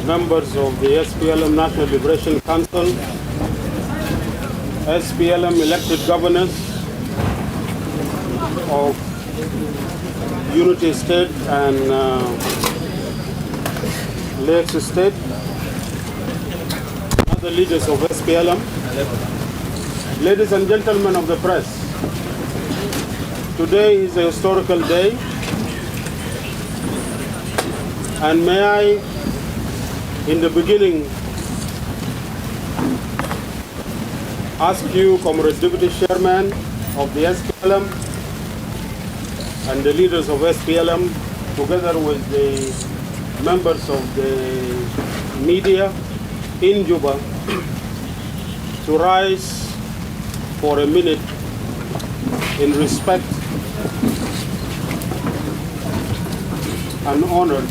members of the SPLM National Liberation Council, SPLM elected governors of Unity State and Lakes State, other leaders of SPLM, ladies and gentlemen of the press. Today is a historical day, and may I, in the beginning, ask you, Comrade Deputy Chairman of the SPLM and the leaders of SPLM, together with the members of the media in Juba, to rise for a minute in respect and honor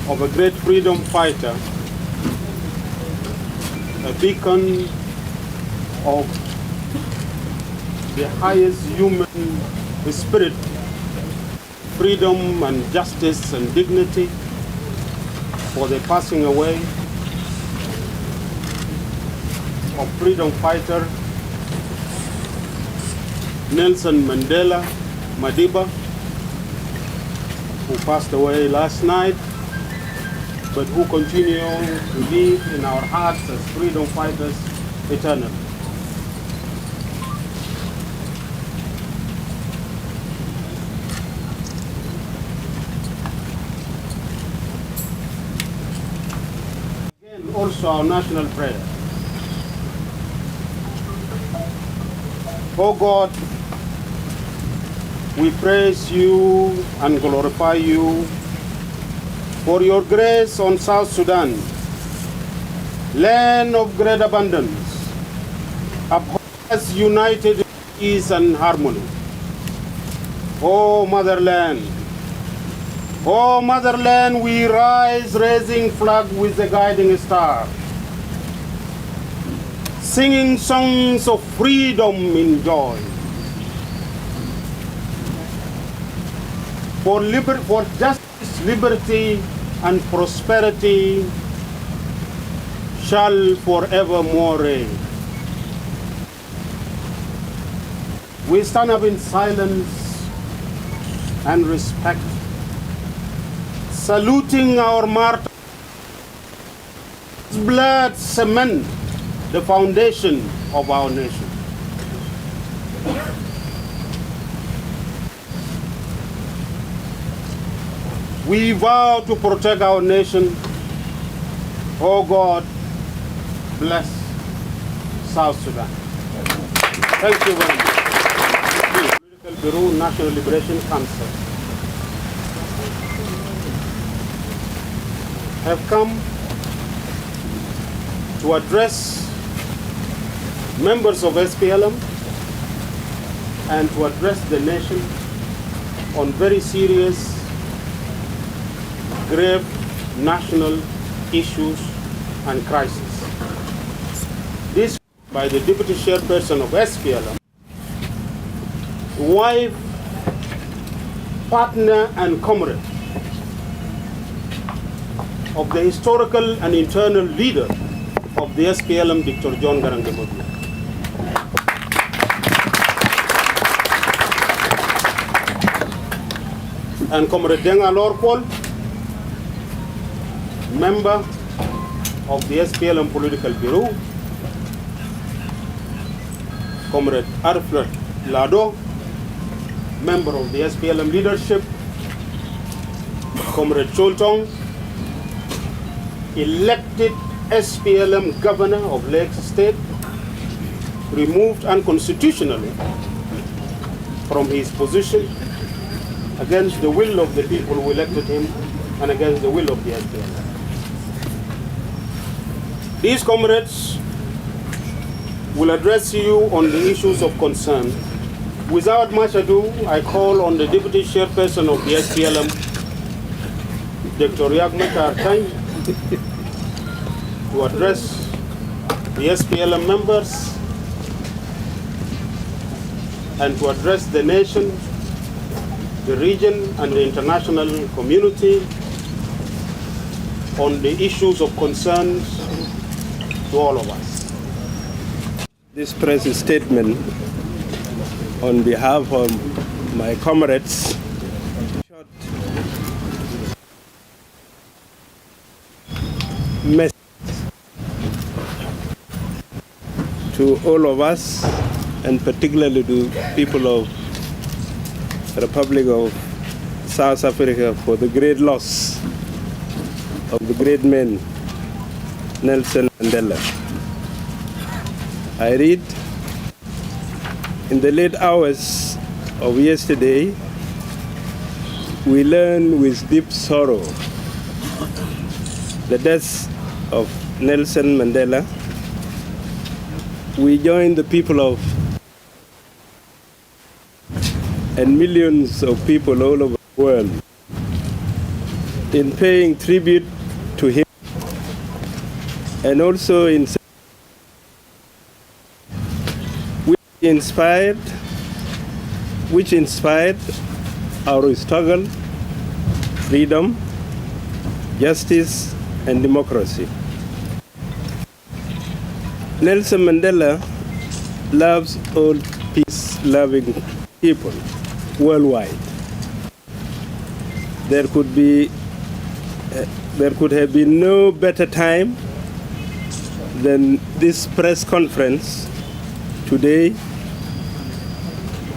of a great freedom fighter, a beacon of the highest human spirit, freedom and justice and dignity, for the passing away of freedom fighter Nelson Mandela Madiba, who passed away last night, but who continue to live in our hearts as freedom fighters eternally. Again, also our national prayer. Oh God, we praise you and glorify you for your grace on South Sudan, land of great abundance, uphold us united in peace and harmony. Oh motherland, we rise, raising flag with the guiding star, singing songs of freedom in joy. For justice, liberty, and prosperity shall forevermore reign. We stand up in silence and respect, saluting our martyrs. Blood cement the foundation of our nation. We vow to protect our nation. Oh God, bless South Sudan. Thank you very much. Political Bureau, National Liberation Council have come to address members of SPLM and to address the nation on very serious, grave national issues and crises. This by the Deputy Chairperson of SPLM, wife, partner and comrade of the historical and internal leader of the SPLM, Dr. John Garang Demagogue. And Comrade Denga Lorkwal, member of the SPLM Political Bureau, Comrade Arfred Lado, member of the SPLM leadership, Comrade Choltong, elected SPLM governor of Lakes State, removed unconstitutionally from his position against the will of the people who elected him and against the will of the SPLM. These comrades will address you on the issues of concern. Without much ado, I call on the Deputy Chairperson of the SPLM, Dr. Yagmata Artany, to address the SPLM members and to address the nation, the region, and the international community on the issues of concerns to all of us. This press statement on behalf of my comrades message to all of us, and particularly to people of the Republic of South Africa, for the great loss of the great man Nelson Mandela. I read, in the late hours of yesterday, we learned with deep sorrow the death of Nelson Mandela. We join the people of and millions of people all over the world in paying tribute to him, and also in which inspired our struggle, freedom, justice, and democracy. Nelson Mandela loves all peace-loving people worldwide. There could have been no better time than this press conference today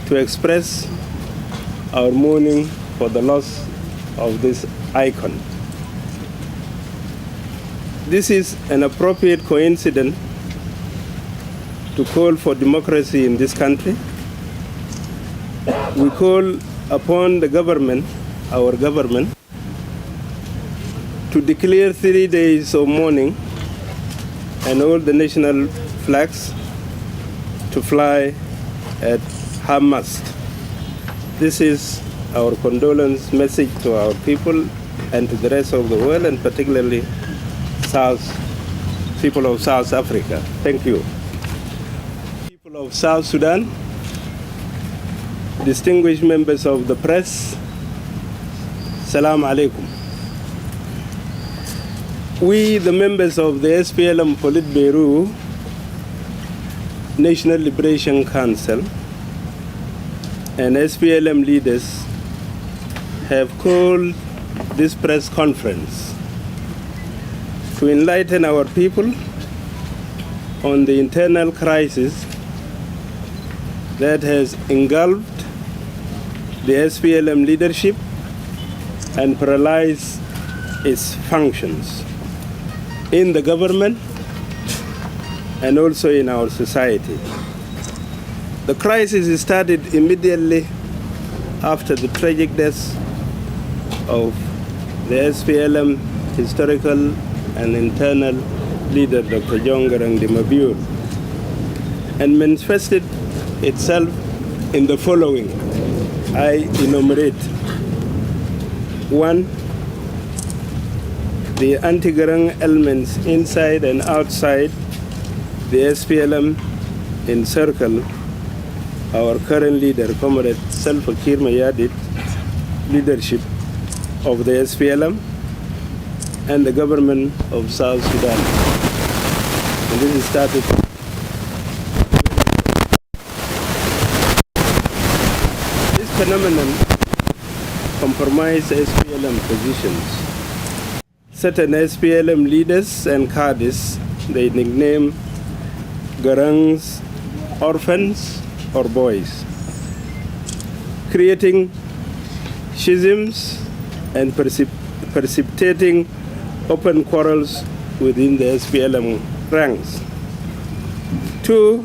to express our mourning for the loss of this icon. This is an appropriate coincidence to call for democracy in this country. We call upon the government, our government, to declare 3 days of mourning and all the national flags to fly at half-mast. This is our condolence message to our people and to the rest of the world, and particularly people of South Africa. Thank you. People of South Sudan, distinguished members of the press, Salam alaikum. We, the members of the SPLM Politburo, National Liberation Council, and SPLM leaders have called this press conference to enlighten our people on the internal crisis that has engulfed the SPLM leadership and paralyzed its functions in the government and also in our society. The crisis started immediately after the tragic death of the SPLM historical and internal leader, Dr. John Garang de Mabior, and manifested itself in the following. I enumerate. 1, the anti-Garang elements inside and outside the SPLM encircle our current leader, Comrade Salva Kiir Mayardit, leadership of the SPLM and the government of South Sudan. And this started. This phenomenon compromised SPLM positions. Certain SPLM leaders and cadres, they nicknamed Garang's orphans or boys, creating schisms and precipitating open quarrels within the SPLM ranks. 2,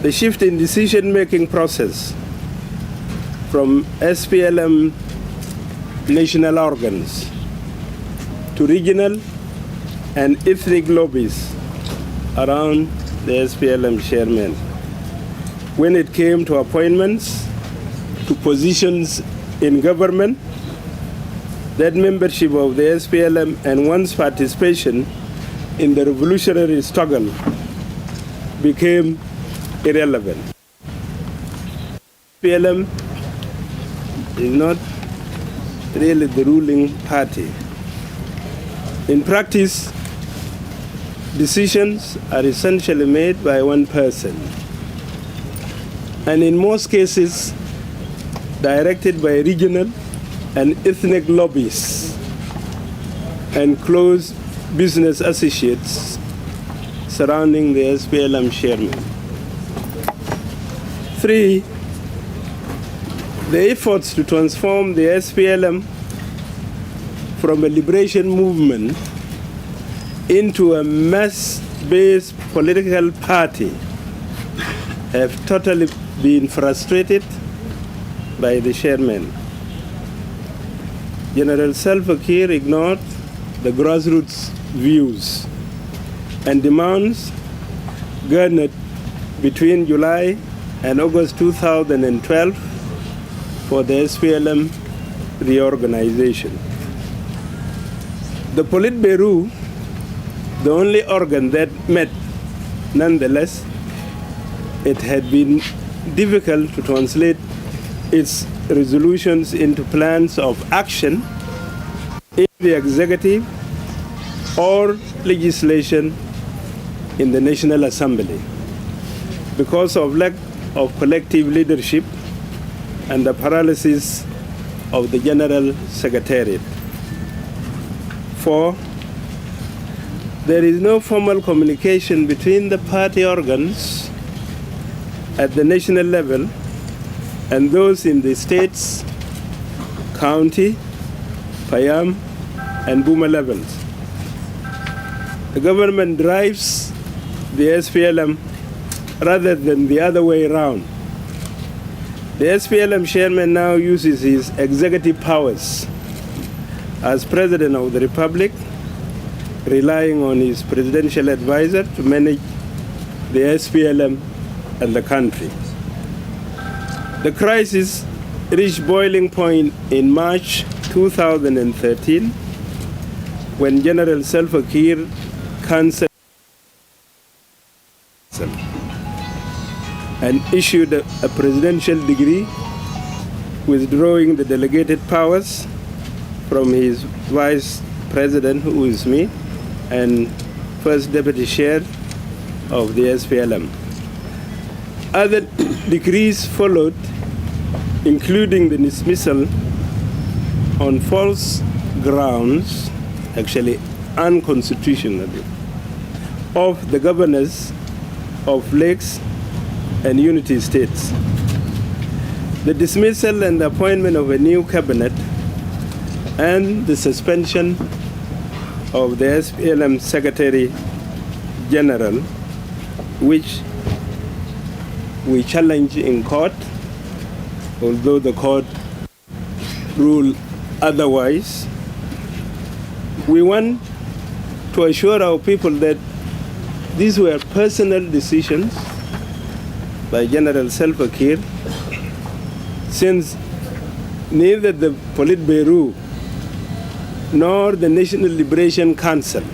the shift in decision-making process from SPLM national organs to regional and ethnic lobbies around the SPLM chairman. When it came to appointments to positions in government, that membership of the SPLM and one's participation in the revolutionary struggle became irrelevant. SPLM is not really the ruling party. In practice, decisions are essentially made by one person, and in most cases, directed by regional and ethnic lobbies and close business associates surrounding the SPLM chairman. 3, the efforts to transform the SPLM from a liberation movement into a mass-based political party have totally been frustrated by the chairman. General Salva Kiir ignored the grassroots views and demands garnered between July and August 2012 for the SPLM reorganization. The Politburo, the only organ that met, nonetheless, it had been difficult to translate its resolutions into plans of action in the executive or legislation in the National Assembly because of lack of collective leadership and the paralysis of the General Secretariat. 4, there is no formal communication between the party organs at the national level and those in the states, county, Payam, and Buma levels. The government drives the SPLM rather than the other way around. The SPLM chairman now uses his executive powers as President of the Republic, relying on his presidential advisor to manage the SPLM and the country. The crisis reached boiling point in March 2013 when General Salva Kiir canceled and issued a presidential decree withdrawing the delegated powers from his vice president, who is me, and first deputy chair of the SPLM. Other decrees followed, including the dismissal on false grounds, actually unconstitutionally, of the governors of Lakes and Unity States. The dismissal and the appointment of a new cabinet and the suspension of the SPLM Secretary General, which we challenge in court, although the court ruled otherwise. We want to assure our people that these were personal decisions by General Salva Kiir, since neither the Politburo nor the National Liberation Council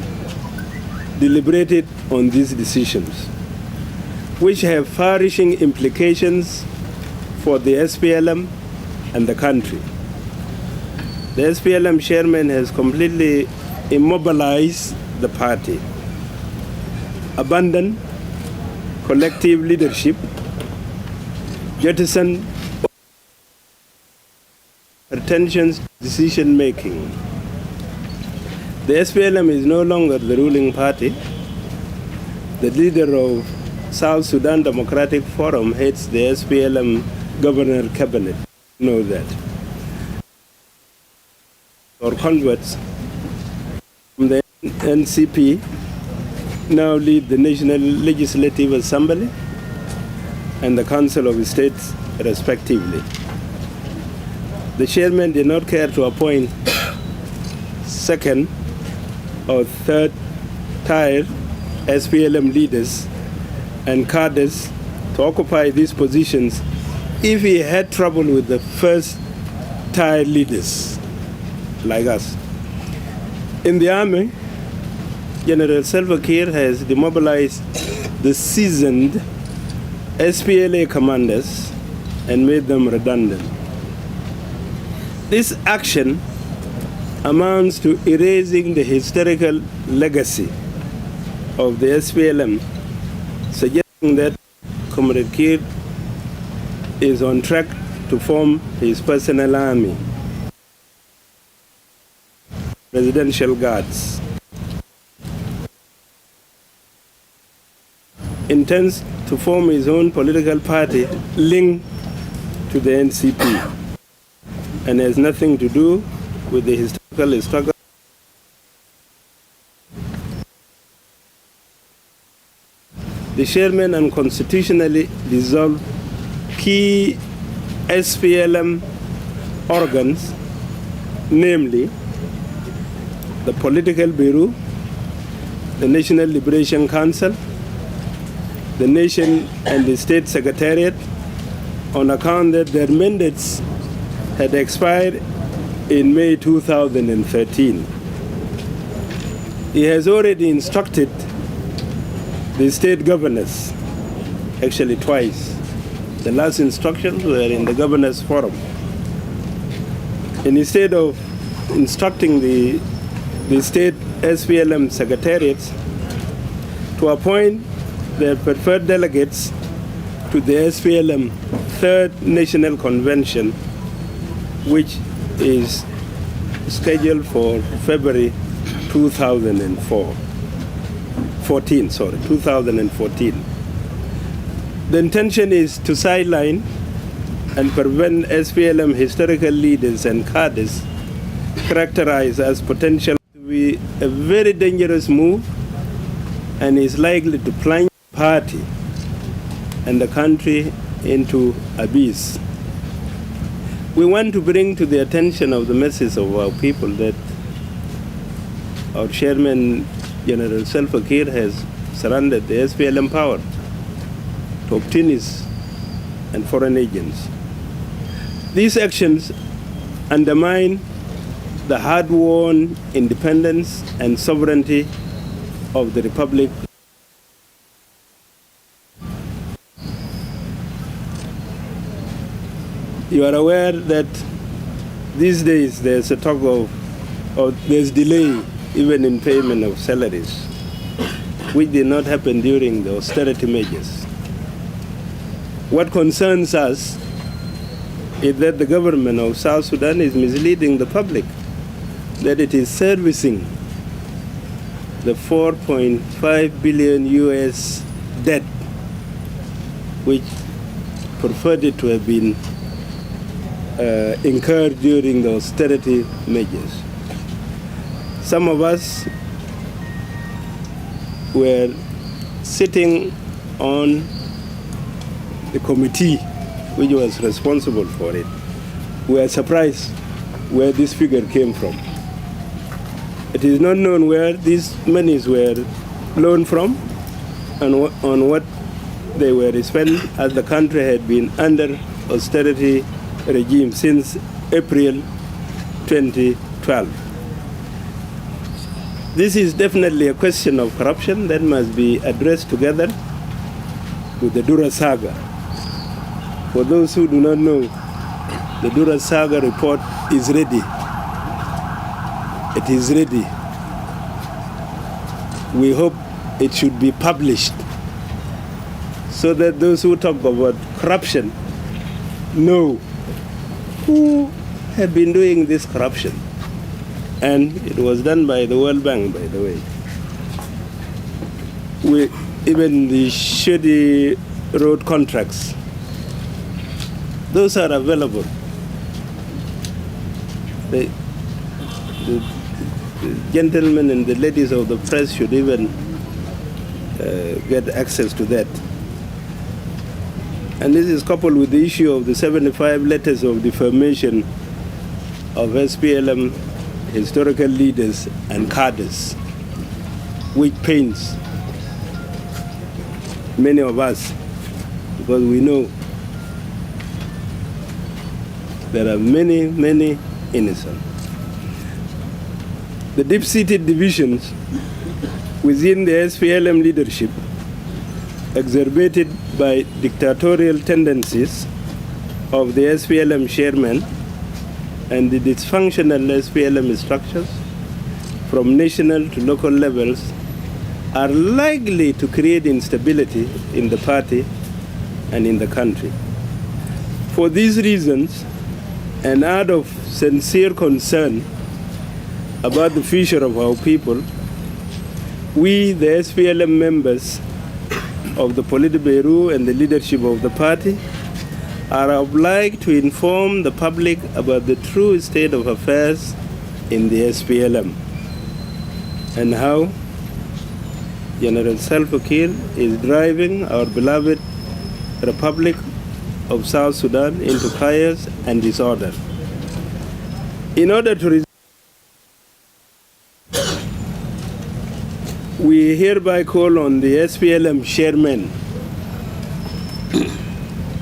deliberated on these decisions, which have far-reaching implications for the SPLM and the country. The SPLM chairman has completely immobilized the party, abandoned collective leadership, jettisoned pretensions to decision-making. The SPLM is no longer the ruling party. The leader of South Sudan Democratic Forum heads the SPLM Governor Cabinet. You know that. Or converts from the NCP now lead the National Legislative Assembly and the Council of States, respectively. The chairman did not care to appoint second or third tier SPLM leaders and cadres to occupy these positions if he had trouble with the first tier leaders like us. In the army, General Salva Kiir has demobilized the seasoned SPLA commanders and made them redundant. This action amounts to erasing the historical legacy of the SPLM, suggesting that Comrade Kiir is on track to form his personal army, presidential guards, intends to form his own political party linked to the NCP and has nothing to do with the historical struggle. The chairman unconstitutionally dissolved key SPLM organs, namely the Political Bureau, the National Liberation Council, the Nation and the State Secretariat, on account that their mandates had expired in May 2013. He has already instructed the state governors, actually twice. The last instructions were in the governors' forum. And instead of instructing the state SPLM secretariats to appoint their preferred delegates to the SPLM Third National Convention, which is scheduled for February 2014. The intention is to sideline and prevent SPLM historical leaders and cadres characterized as potential to be a very dangerous move and is likely to plunge the party and the country into abyss. We want to bring to the attention of the masses of our people that our chairman, General Salva Kiir, has surrendered the SPLM power to opportunists and foreign agents. These actions undermine the hard-won independence and sovereignty of the Republic. You are aware that these days there's a talk of there's delay even in payment of salaries, which did not happen during the austerity measures. What concerns us is that the government of South Sudan is misleading the public, that it is servicing the 4.5 billion US debt, which purported to have been incurred during the austerity measures. Some of us were sitting on the committee which was responsible for it. We are surprised where this figure came from. It is not known where these monies were loaned from and on what they were spent, as the country had been under austerity regime since April 2012. This is definitely a question of corruption that must be addressed together with the Dura Saga. For those who do not know, the Dura Saga report is ready. It is ready. We hope it should be published so that those who talk about corruption know who have been doing this corruption. And it was done by the World Bank, by the way. Even the shady road contracts, those are available. The gentlemen and the ladies of the press should even get access to that. And this is coupled with the issue of the 75 letters of defamation of SPLM historical leaders and cadres, which pains many of us, because we know there are many, many innocent. The deep-seated divisions within the SPLM leadership, exacerbated by dictatorial tendencies of the SPLM chairman, and the dysfunctional SPLM structures from national to local levels are likely to create instability in the party and in the country. For these reasons, and out of sincere concern about the future of our people, we, the SPLM members of the Politburo and the leadership of the party, are obliged to inform the public about the true state of affairs in the SPLM and how General Salva Kiir is driving our beloved Republic of South Sudan into chaos and disorder. In order to we hereby call on the SPLM chairman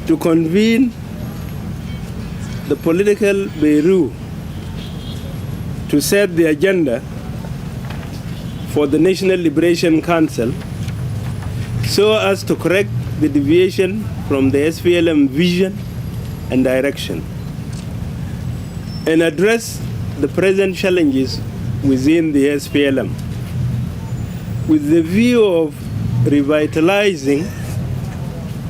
to convene the political bureau to set the agenda for the National Liberation Council so as to correct the deviation from the SPLM vision and direction and address the present challenges within the SPLM with the view of revitalizing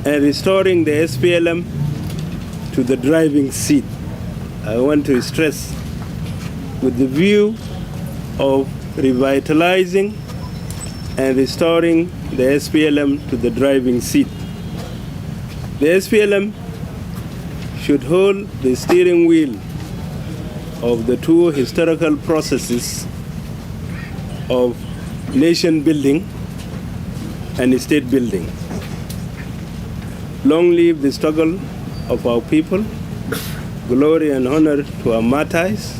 and restoring the SPLM to the driving seat. I want to stress, with the view of revitalizing and restoring the SPLM to the driving seat. The SPLM should hold the steering wheel of the two historical processes of nation building and state building. Long live the struggle of our people. Glory and honor to our martyrs.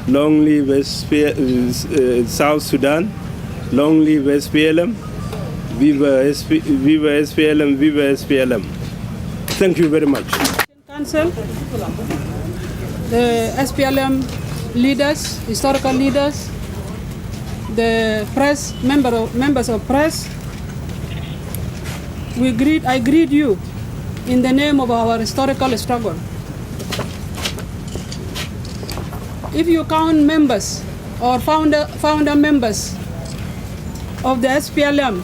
Long live South Sudan. Long live SPLM. Viva SPLM, viva SPLM. Thank you very much. Council, the SPLM leaders, historical leaders, the press, members of press, I greet you in the name of our historical struggle. If you count members or founder members of the SPLM,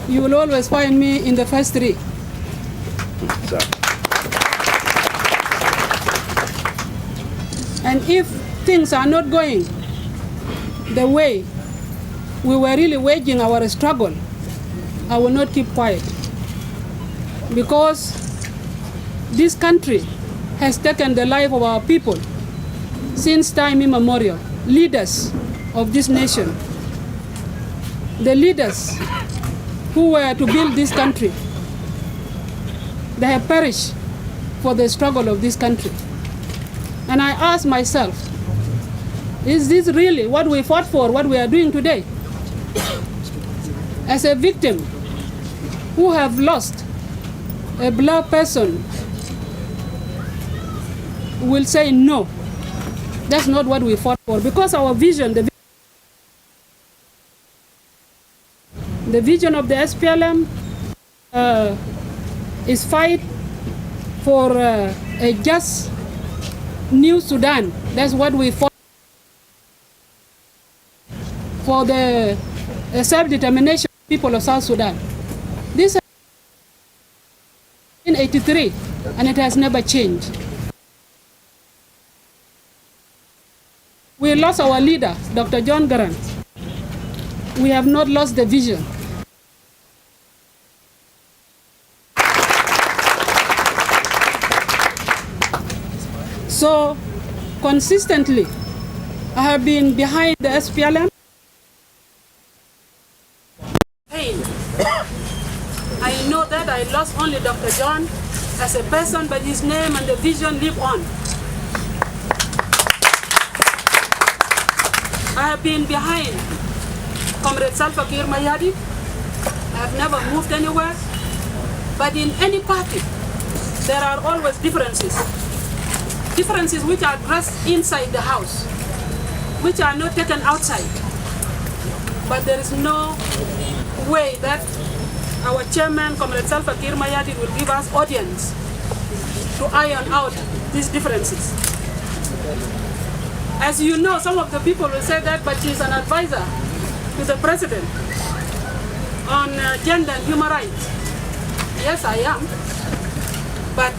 you will always find me in the first three. And if things are not going the way we were really waging our struggle, I will not keep quiet. Because this country has taken the life of our people since time immemorial. Leaders of this nation, the leaders who were to build this country, they have perished for the struggle of this country. And I ask myself, is this really what we fought for, what we are doing today? As a victim who have lost a beloved person will say no, that's not what we fought for, because our vision, the vision of the SPLM is fight for a just new Sudan. That's what we fought for, the self-determination of the people of South Sudan. This is in 1983, and it has never changed. We lost our leader, Dr. John Garang. We have not lost the vision. So, consistently, I have been behind the SPLM. I know that I lost only Dr. John as a person, but his name and the vision live on. I have been behind Comrade Salva Kiir Mayardit. I have never moved anywhere. But in any party, there are always differences. Differences which are addressed inside the house, which are not taken outside. But there is no way that our chairman, Comrade Salva Kiir Mayardit, will give us audience to iron out these differences. As you know, some of the people will say that, but she's an advisor to the president on gender and human rights. Yes, I am. But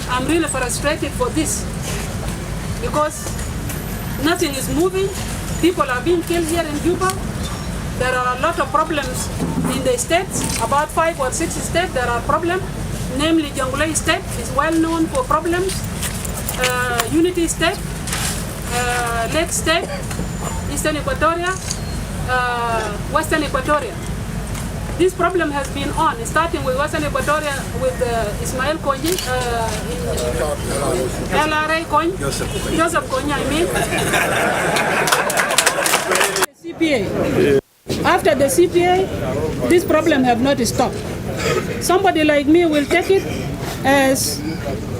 I'm really frustrated for this because nothing is moving. People are being killed here in Juba. There are a lot of problems in the states. About 5 or 6 states there are problems. Namely, Jonglei State is well known for problems. Unity State, Lake State, Eastern Equatoria, Western Equatoria. This problem has been on, starting with Western Equatoria with Ismail Konyi, LRA Konyi, Joseph Konyi, I mean. CPA. After the CPA, this problem have not stopped. Somebody like me will take it as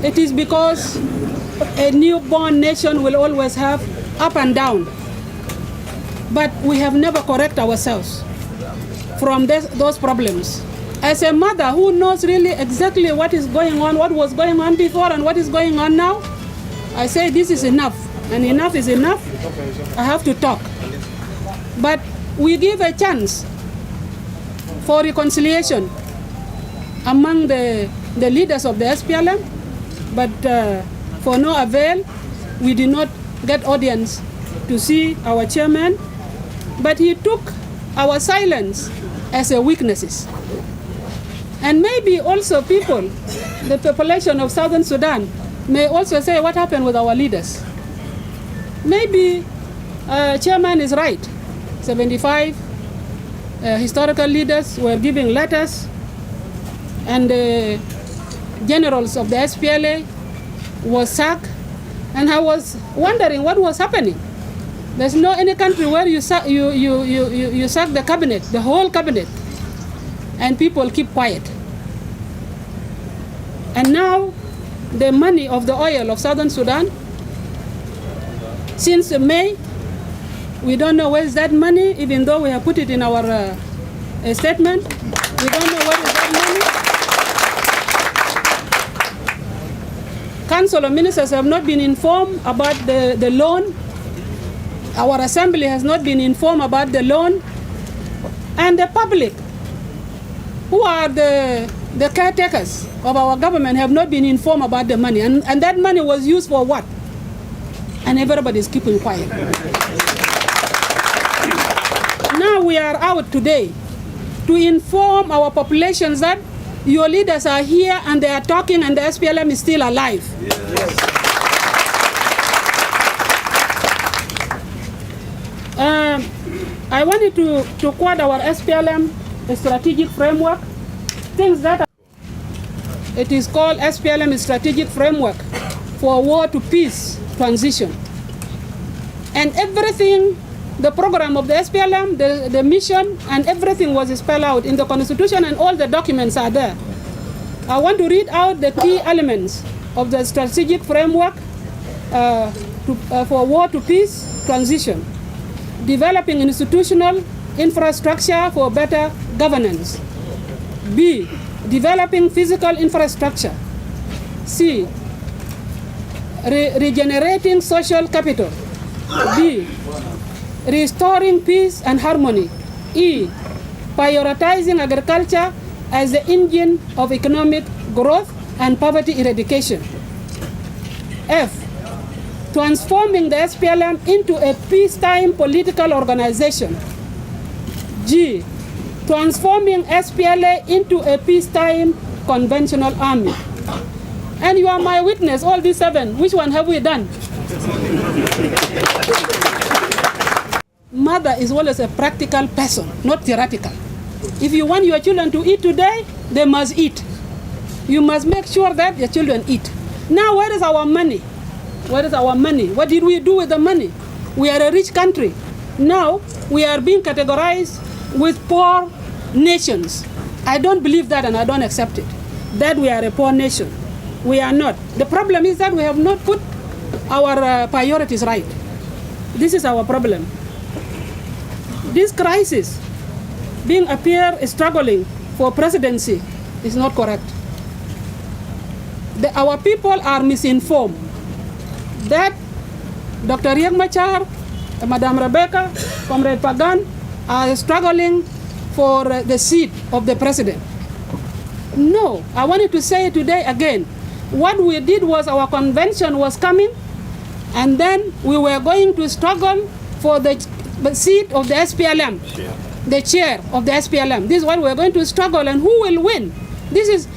it is because a newborn nation will always have up and down. But we have never correct ourselves from those problems. As a mother who knows really exactly what is going on, what was going on before and what is going on now, I say this is enough, and enough is enough. I have to talk. But we give a chance for reconciliation among the leaders of the SPLM, but for no avail. We did not get audience to see our chairman, but he took our silence as a weaknesses. And maybe also people, the population of Southern Sudan, may also say what happened with our leaders. Maybe chairman is right. 75 historical leaders were giving letters, and the generals of the SPLA was sacked, and I was wondering what was happening. There's no any country where you sack the cabinet, the whole cabinet, and people keep quiet. And now the money of the oil of Southern Sudan, since May, we don't know where is that money, even though we have put it in our statement. We don't know where is that money. Council of Ministers have not been informed about the loan. Our assembly has not been informed about the loan. And the public, who are the caretakers of our government, have not been informed about the money. And that money was used for what? And everybody is keeping quiet. Now we are out today to inform our populations that your leaders are here and they are talking and the SPLM is still alive. Yes. I wanted to quote our SPLM strategic framework, things that it is called SPLM strategic framework for war to peace transition. And everything, the program of the SPLM, the mission, and everything was spelled out in the Constitution, and all the documents are there. I want to read out the key elements of the strategic framework for war to peace transition. Developing institutional infrastructure for better governance. B, developing physical infrastructure. C, regenerating social capital. D, restoring peace and harmony. E, prioritizing agriculture as the engine of economic growth and poverty eradication. F, transforming the SPLM into a peacetime political organization. G, transforming SPLA into a peacetime conventional army. And you are my witness, all these 7. Which one have we done? Mother is always a practical person, not theoretical. If you want your children to eat today, they must eat. You must make sure that your children eat. Now, where is our money? Where is our money? What did we do with the money? We are a rich country. Now, we are being categorized with poor nations. I don't believe that, and I don't accept it, that we are a poor nation. We are not. The problem is that we have not put our priorities right. This is our problem. This crisis, being struggling for presidency, is not correct. Our people are misinformed that Dr. Riek Machar, Madam Rebecca, Comrade Pagan are struggling for the seat of the president. No, I wanted to say today again, what we did was our convention was coming, and then we were going to struggle for the seat of the SPLM, the chair of the SPLM. This is what we're going to struggle, and who will win? This is,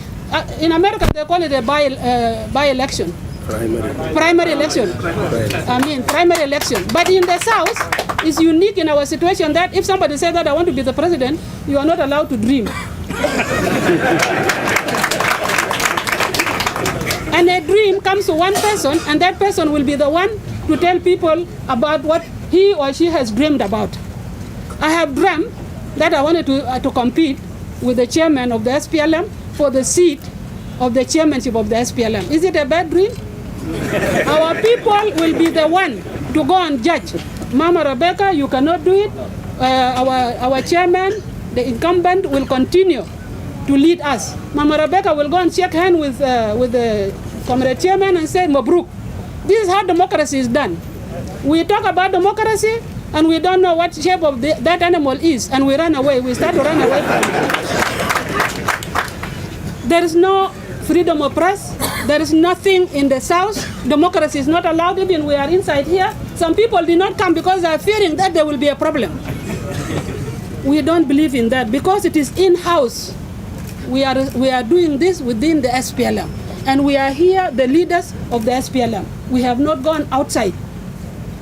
in America they call it a by-election. Primary election. Primary election. But in the South, it's unique in our situation that if somebody says that I want to be the president, you are not allowed to dream. And a dream comes to one person, and that person will be the one to tell people about what he or she has dreamed about. I have dreamt that I wanted to compete with the chairman of the SPLM for the seat of the chairmanship of the SPLM. Is it a bad dream? Our people will be the one to go and judge. Mama Rebecca, you cannot do it. Our chairman, the incumbent, will continue to lead us. Mama Rebecca will go and shake hands with the comrade chairman and say, Mabruk. This is how democracy is done. We talk about democracy and we don't know what shape of that animal is, and we run away. We start to run away from it. There is no freedom of press. There is nothing in the South. Democracy is not allowed. Even we are inside here. Some people did not come because they are fearing that there will be a problem. We don't believe in that because it is in-house. We are doing this within the SPLM. And we are here, the leaders of the SPLM. We have not gone outside.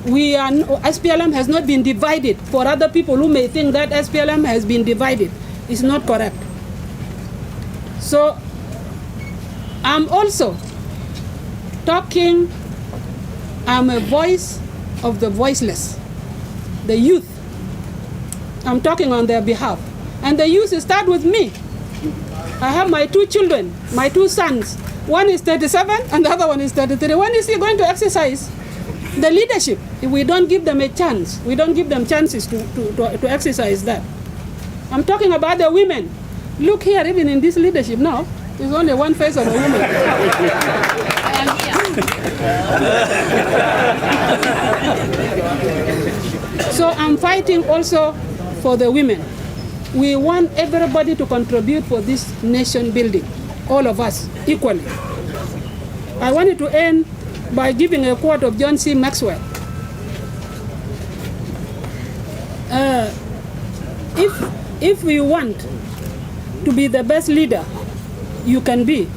SPLM has not been divided. For other people who may think that SPLM has been divided, it's not correct. So I'm also talking, I'm a voice of the voiceless, the youth. I'm talking on their behalf. And the youth start with me. I have my two children, my two sons. One is 37 and the other one is 33. When is he going to exercise the leadership if we don't give them a chance? We don't give them chances to exercise that. I'm talking about the women. Look here, even in this leadership now, there's only one face of a woman. So I'm fighting also for the women. We want everybody to contribute for this nation building, all of us, equally. I wanted to end by giving a quote of John C. Maxwell. If you want to be the best leader you can be,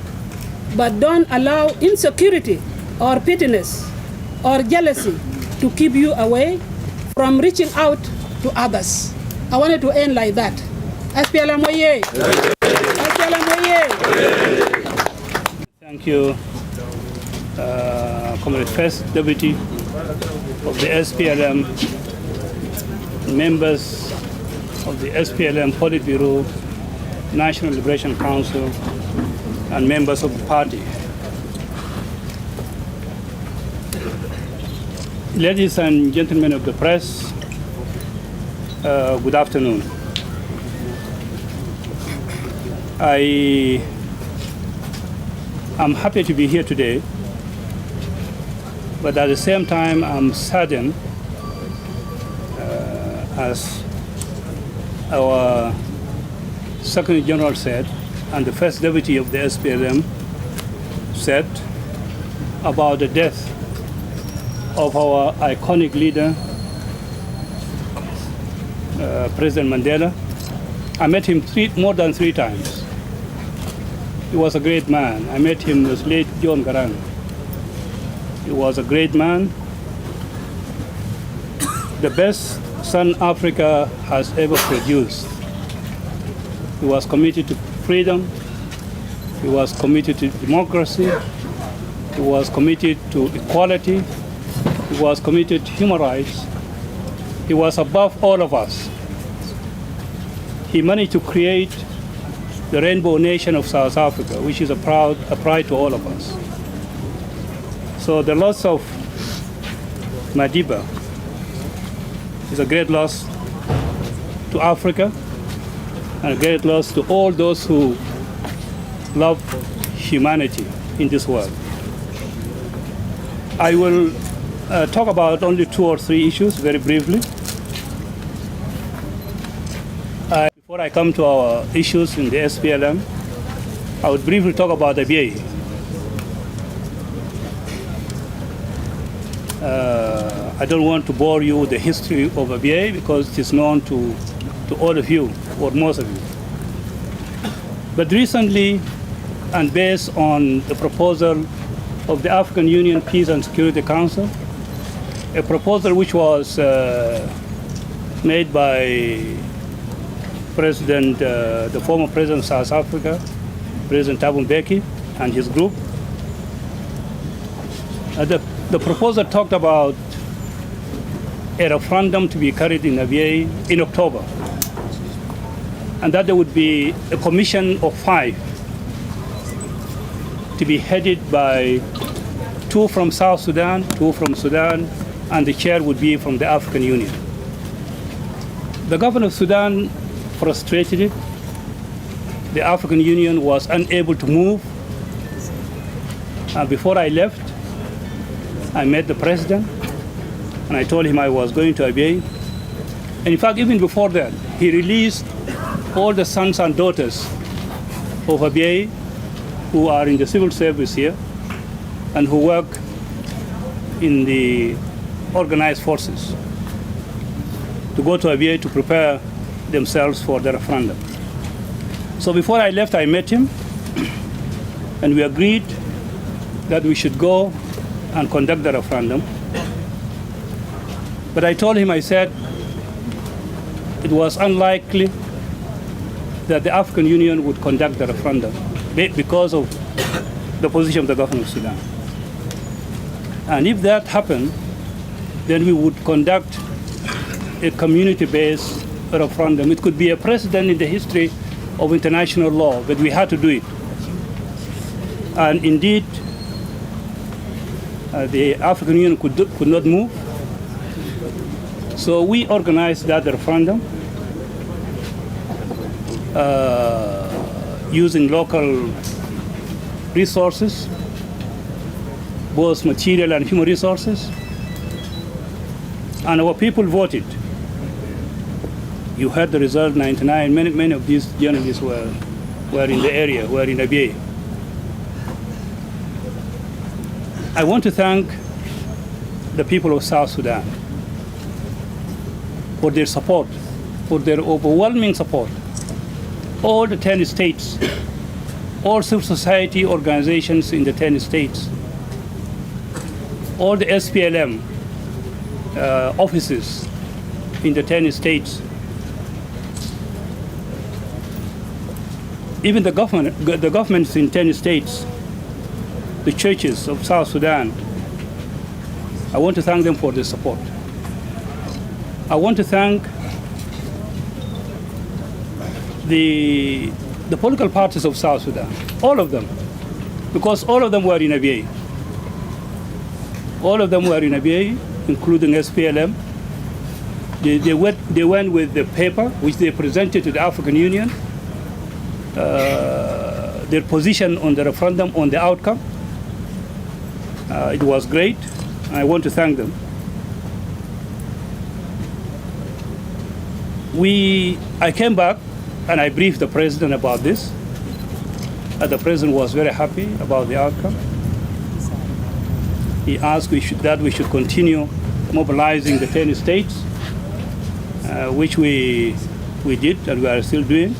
but don't allow insecurity or pettiness or jealousy to keep you away from reaching out to others. I wanted to end like that. SPLM Oye! SPLM Oye! Thank you, Comrade First Deputy of the SPLM, members of the SPLM Politburo, National Liberation Council, and members of the party. Ladies and gentlemen of the press, good afternoon. I am happy to be here today, but at the same time I'm saddened, as our Secretary General said, and the First Deputy of the SPLM said, about the death of our iconic leader, President Mandela. I met him more than three times. He was a great man. I met him with late John Garang. He was a great man, the best son Africa has ever produced. He was committed to freedom. He was committed to democracy. He was committed to equality. He was committed to human rights. He was above all of us. He managed to create the rainbow nation of South Africa, which is a pride to all of us. So the loss of Madiba is a great loss to Africa and a great loss to all those who love humanity in this world. I will talk about only 2 or 3 issues very briefly. Before I come to our issues in the SPLM, I would briefly talk about Abyei. I don't want to bore you with the history of Abyei because it is known to all of you, or most of you. But recently, and based on the proposal of the African Union Peace and Security Council, a proposal which was made by the former President of South Africa, President Thabo Mbeki, and his group. The proposal talked about a referendum to be carried in Abyei in October, and that there would be a commission of 5 to be headed by 2 from South Sudan, 2 from Sudan, and the chair would be from the African Union. The government of Sudan frustrated it. The African Union was unable to move. Before I left, I met the president and I told him I was going to Abyei. And in fact, even before that, he released all the sons and daughters of Abyei who are in the civil service here and who work in the organized forces to go to Abyei to prepare themselves for the referendum. So before I left, I met him and we agreed that we should go and conduct the referendum. But I told him, I said, it was unlikely that the African Union would conduct the referendum because of the position of the government of Sudan. And if that happened, then we would conduct a community-based referendum. It could be a precedent in the history of international law, but we had to do it. And indeed, the African Union could not move. So we organized that referendum using local resources, both material and human resources. And our people voted. You heard the result, 99. Many of these journalists were in the area, were in Abyei. I want to thank the people of South Sudan for their support, for their overwhelming support. All the 10 states, all civil society organizations in the 10 states, all the SPLM offices in the 10 states, even the governments in 10 states, the churches of South Sudan, I want to thank them for their support. I want to thank the political parties of South Sudan, all of them, because all of them were in Abyei. All of them were in Abyei, including SPLM. They went with the paper which they presented to the African Union, their position on the referendum, on the outcome. It was great. I want to thank them. I came back and I briefed the president about this. The president was very happy about the outcome. He asked that we should continue mobilizing the 10 states, which we did and we are still doing.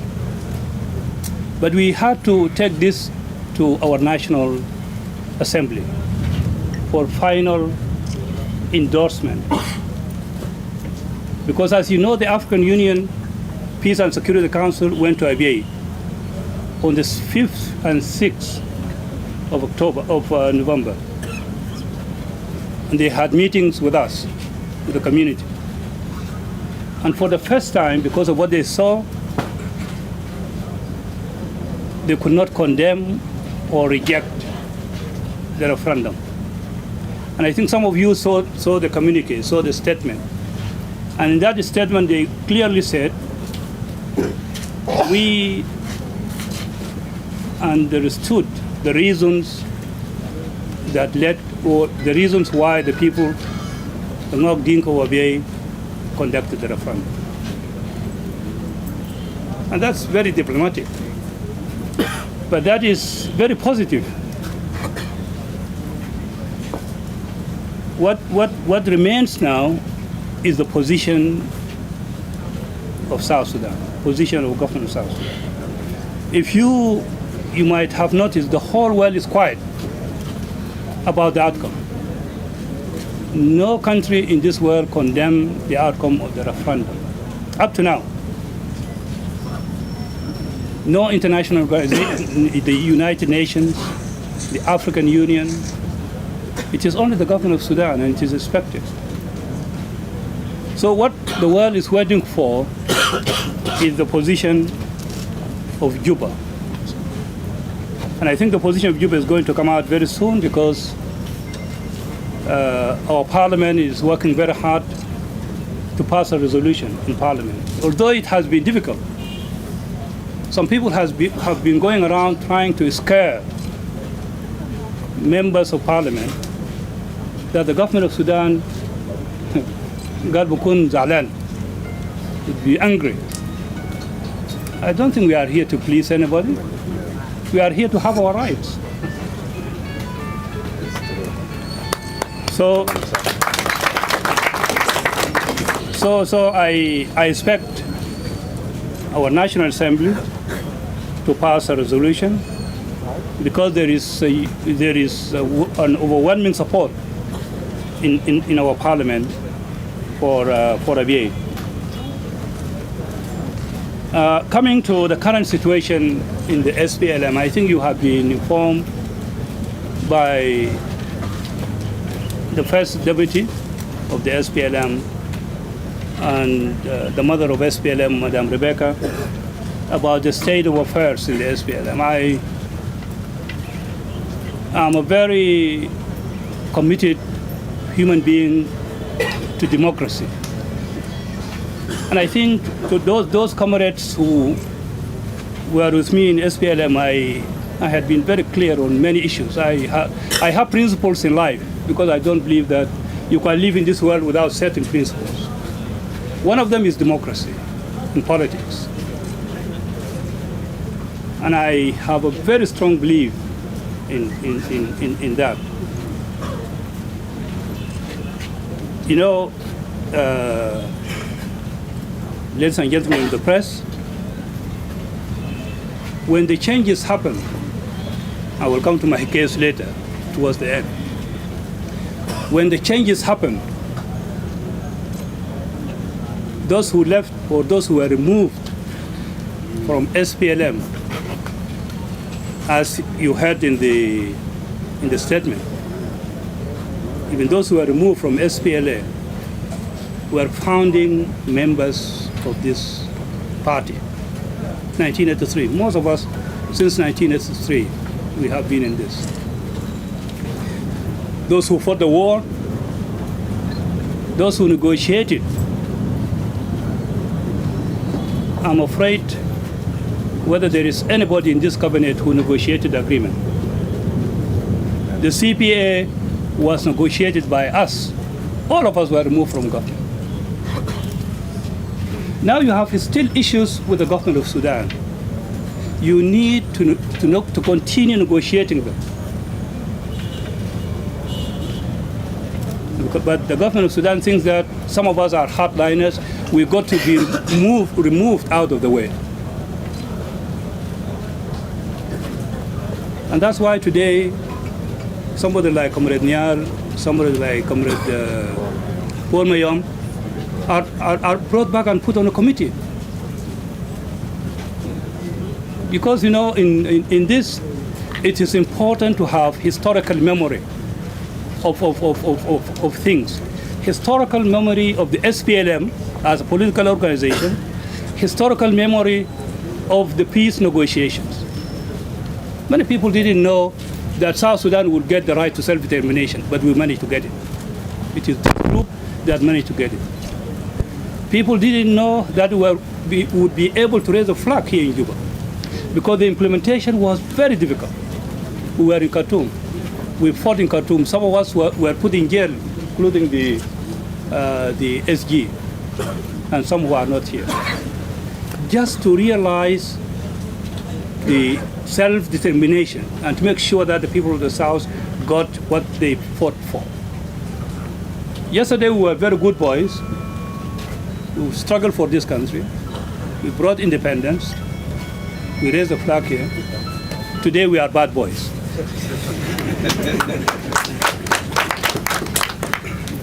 But we had to take this to our National Assembly for final endorsement. Because as you know, the African Union Peace and Security Council went to Abyei on the 5th and 6th of November. And they had meetings with us, with the community. And for the first time, because of what they saw, they could not condemn or reject the referendum. And I think some of you saw the communique, saw the statement. And in that statement, they clearly said, we understood the reasons that led, or the reasons why the people, the Ngok Dinka Wabie, conducted the referendum. And that's very diplomatic. But that is very positive. What remains now is the position of South Sudan, position of government of South Sudan. If you might have noticed, the whole world is quiet about the outcome. No country in this world condemned the outcome of the referendum, up to now. No international organization, the United Nations, the African Union. It is only the government of Sudan, and it is expected. So what the world is waiting for is the position of Juba. And I think the position of Juba is going to come out very soon, because our parliament is working very hard to pass a resolution in parliament. Although it has been difficult, some people have been going around trying to scare members of parliament that the government of Sudan, God bukun zalan, would be angry. I don't think we are here to please anybody. We are here to have our rights. So I expect our National Assembly to pass a resolution, because there is an overwhelming support in our parliament for Abiy. Coming to the current situation in the SPLM, I think you have been informed by the first deputy of the SPLM and the mother of SPLM, Madame Rebecca, about the state of affairs in the SPLM. I am a very committed human being to democracy. And I think to those comrades who were with me in SPLM, I had been very clear on many issues. I have principles in life, because I don't believe that you can live in this world without certain principles. One of them is democracy in politics. And I have a very strong belief in that. You know, ladies and gentlemen of the press, when the changes happen, I will come to my case later, towards the end. When the changes happen, those who left or those who were removed from SPLM, as you heard in the statement, even those who were removed from SPLA were founding members of this party. 1983. Most of us, since 1983, we have been in this. Those who fought the war, those who negotiated. I'm afraid whether there is anybody in this cabinet who negotiated the agreement. The CPA was negotiated by us. All of us were removed from government. Now you have still issues with the government of Sudan. You need to continue negotiating them. But the government of Sudan thinks that some of us are hardliners. We've got to be removed out of the way. And that's why today, somebody like Comrade Nial, somebody like Comrade Paul Mayom are brought back and put on a committee. Because, you know, in this, it is important to have historical memory of things. Historical memory of the SPLM as a political organization, historical memory of the peace negotiations. Many people didn't know that South Sudan would get the right to self-determination, but we managed to get it. It is the group that managed to get it. People didn't know that we would be able to raise a flag here in Juba, because the implementation was very difficult. We were in Khartoum. we fought in Khartoum. Some of us were put in jail, including the SG, and some who are not here. Just to realize the self-determination and to make sure that the people of the South got what they fought for. Yesterday we were very good boys who struggled for this country. We brought independence. We raised the flag here. Today we are bad boys.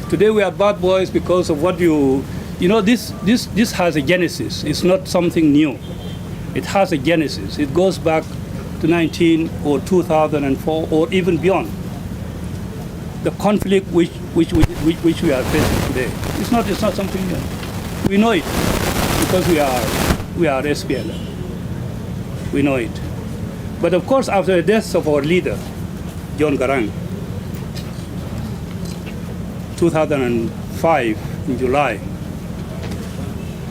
Today we are bad boys because of what you know, this has a genesis. It's not something new. It has a genesis. It goes back to 2004 or even beyond. The conflict which we are facing today. It's not something new. We know it because we are SPLM. We know it. But of course, after the death of our leader, John Garang, 2005 in July,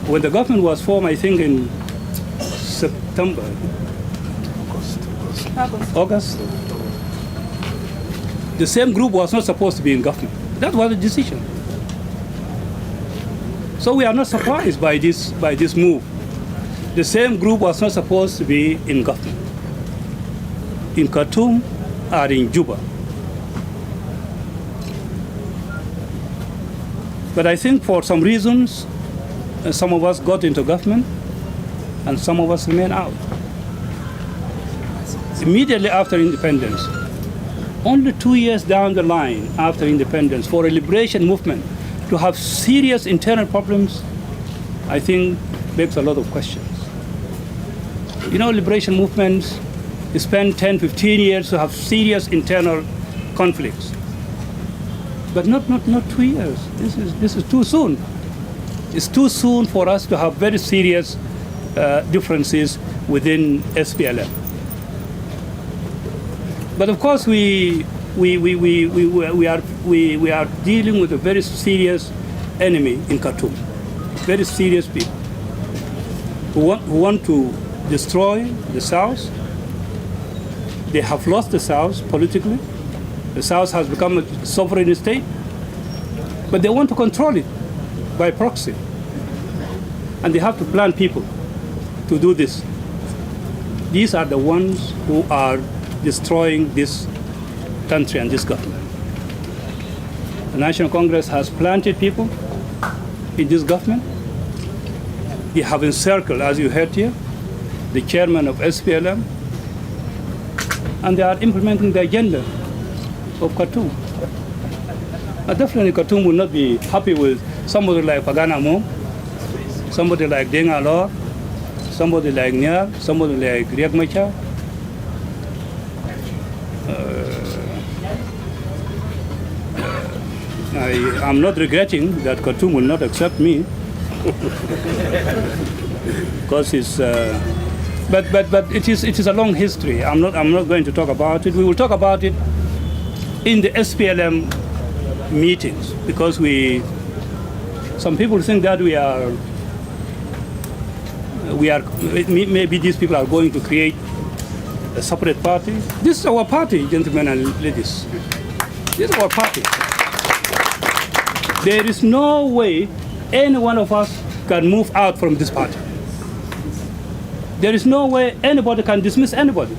when the government was formed, I think in September, August, the same group was not supposed to be in government. That was the decision. So we are not surprised by this move. The same group was not supposed to be in government, in Khartoum or in Juba. But I think for some reasons, some of us got into government and some of us remain out. Immediately after independence, only 2 years down the line after independence, for a liberation movement to have serious internal problems, I think begs a lot of questions. You know, liberation movements spend 10, 15 years to have serious internal conflicts. But not 2 years. This is too soon. It's too soon for us to have very serious differences within SPLM. But of course, we are dealing with a very serious enemy in Khartoum. Very serious people who want to destroy the South. They have lost the South politically. The South has become a sovereign state, but they want to control it by proxy. And they have to plan people to do this. These are the ones who are destroying this country and this government. The National Congress has planted people in this government. They have encircled, as you heard here, the chairman of SPLM, and they are implementing the agenda of Khartoum. Definitely Khartoum will not be happy with somebody like Pagana Mo, somebody like Deng Alor, somebody like Niar, somebody like Riek Machar. I'm not regretting that Khartoum will not accept me, because it's. But it is a long history. I'm not going to talk about it. We will talk about it in the SPLM meetings, because some people think that we are maybe these people are going to create a separate party. This is our party, gentlemen and ladies. This is our party. There is no way any one of us can move out from this party. There is no way anybody can dismiss anybody.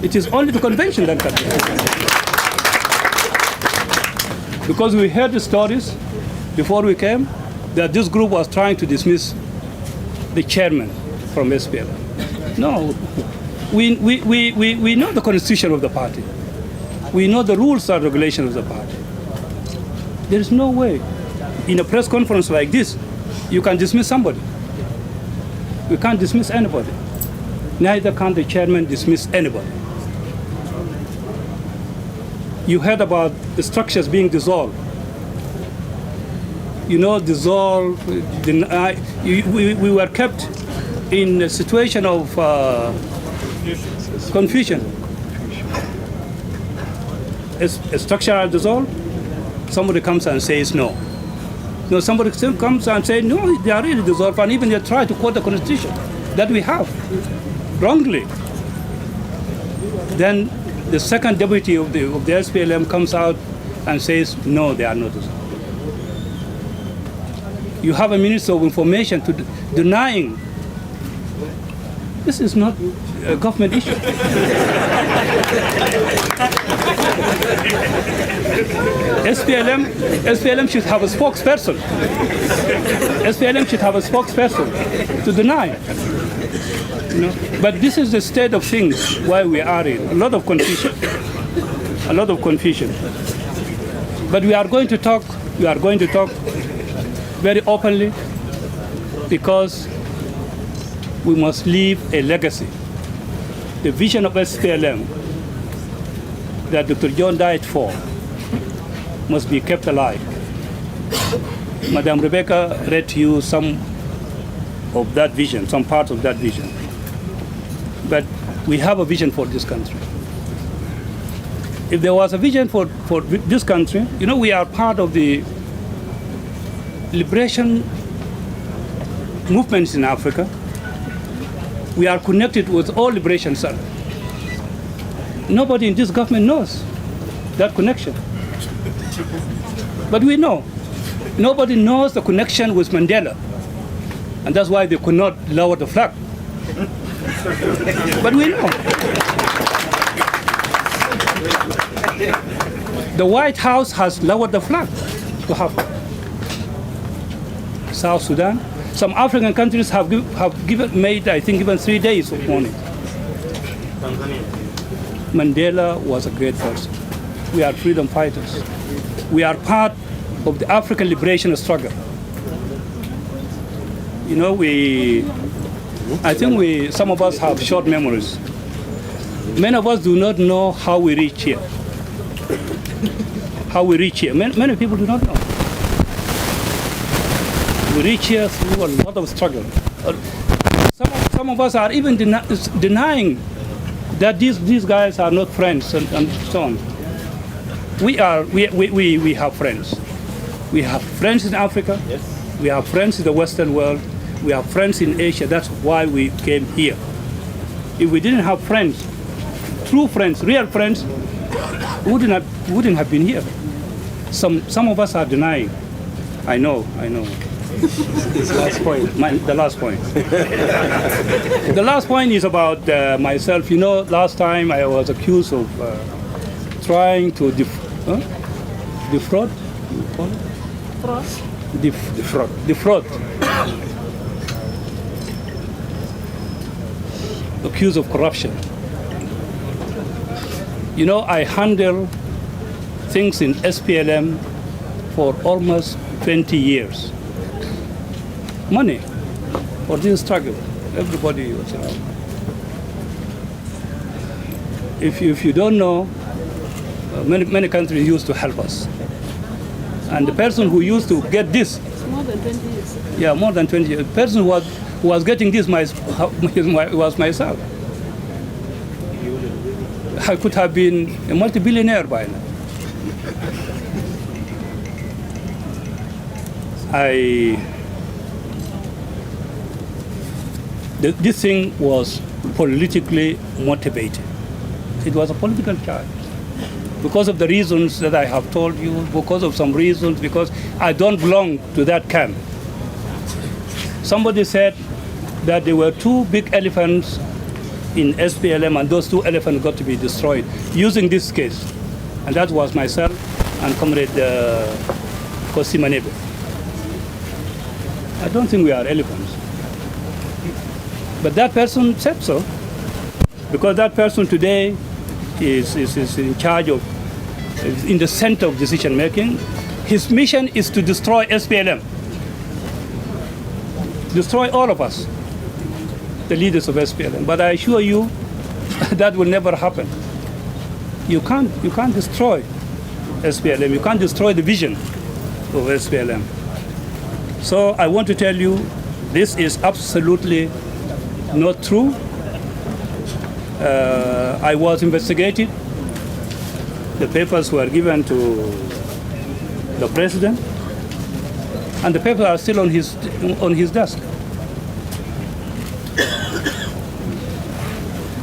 It is only the convention that can do it. Because we heard the stories before we came that this group was trying to dismiss the chairman from SPLM. No, we know the constitution of the party. We know the rules and regulations of the party. There is no way in a press conference like this you can dismiss somebody. You can't dismiss anybody. Neither can the chairman dismiss anybody. You heard about the structures being dissolved. You know, dissolved, we were kept in a situation of confusion. A structure are dissolved, somebody comes and says no. No, somebody comes and says no, they are really dissolved, and even they try to quote the constitution that we have, wrongly. Then the second deputy of the SPLM comes out and says, no, they are not. You have a Minister of Information denying. This is not a government issue. SPLM should have a spokesperson. SPLM should have a spokesperson to deny. You know? But this is the state of things where we are in. A lot of confusion. A lot of confusion. But we are going to talk. We are going to talk very openly, because we must leave a legacy. The vision of SPLM that Dr. John died for must be kept alive. Madam Rebecca read to you some of that vision, some parts of that vision. But we have a vision for this country. If there was a vision for this country, you know, we are part of the liberation movements in Africa. We are connected with all liberation cells. Nobody in this government knows that connection. But we know. Nobody knows the connection with Mandela. And that's why they could not lower the flag. But we know. The White House has lowered the flag to have South Sudan. Some African countries have given 3 days of mourning. Mandela was a great person. We are freedom fighters. We are part of the African liberation struggle. You know, some of us have short memories. Many of us do not know how we reach here. How we reach here. Many people do not know. We reach here through a lot of struggle. Some of us are even denying that these guys are not friends and so on. We have friends. We have friends in Africa. Yes. We have friends in the Western world. We have friends in Asia. That's why we came here. If we didn't have friends, true friends, real friends, we wouldn't have been here. Some of us are denying. I know. Last point. The last point. The last point is about myself. You know, last time I was accused of trying to defraud. Accused of corruption. You know, I handle things in SPLM for almost 20 years. Money for this struggle. Everybody was around. If you don't know, many countries used to help us. And the person who used to get this, More than 20 years. yeah, more than 20 years. The person who was getting this was myself. I could have been a multi-billionaire by now. This thing was politically motivated. It was a political charge. Because of the reasons that I have told you, because of some reasons, because I don't belong to that camp. Somebody said that there were two big elephants in SPLM, and those two elephants got to be destroyed using this case. And that was myself and Comrade Kosi Manebe. I don't think we are elephants. But that person said so, because that person today is in charge of, is in the center of decision making. His mission is to destroy SPLM. Destroy all of us, the leaders of SPLM. But I assure you, that will never happen. You can't destroy SPLM. You can't destroy the vision of SPLM. So I want to tell you, this is absolutely not true. I was investigated. The papers were given to the president, and the papers are still on his desk.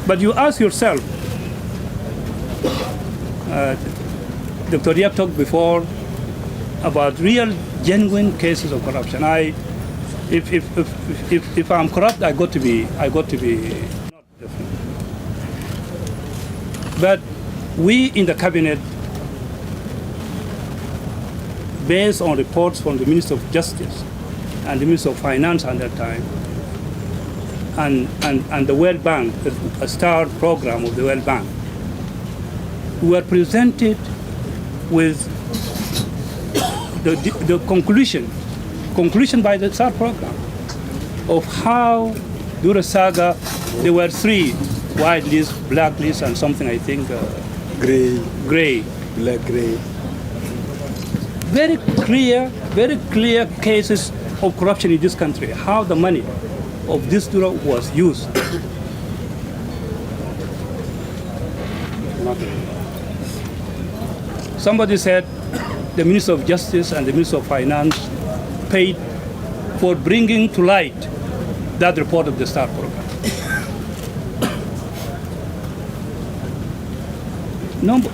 But you ask yourself, Dr. Diab talked before about real, genuine cases of corruption. If I'm corrupt, I got to be not different. But we in the cabinet, based on reports from the Minister of Justice and the Minister of Finance at that time, and the World Bank, a STAR program of the World Bank, we were presented with the conclusion by the STAR program of how during the saga there were 3 white lists, black lists, and something I think gray, black, gray. Very clear cases of corruption in this country. How the money of this Dura was used. Somebody said the Minister of Justice and the Minister of Finance paid for bringing to light that report of the STAR program.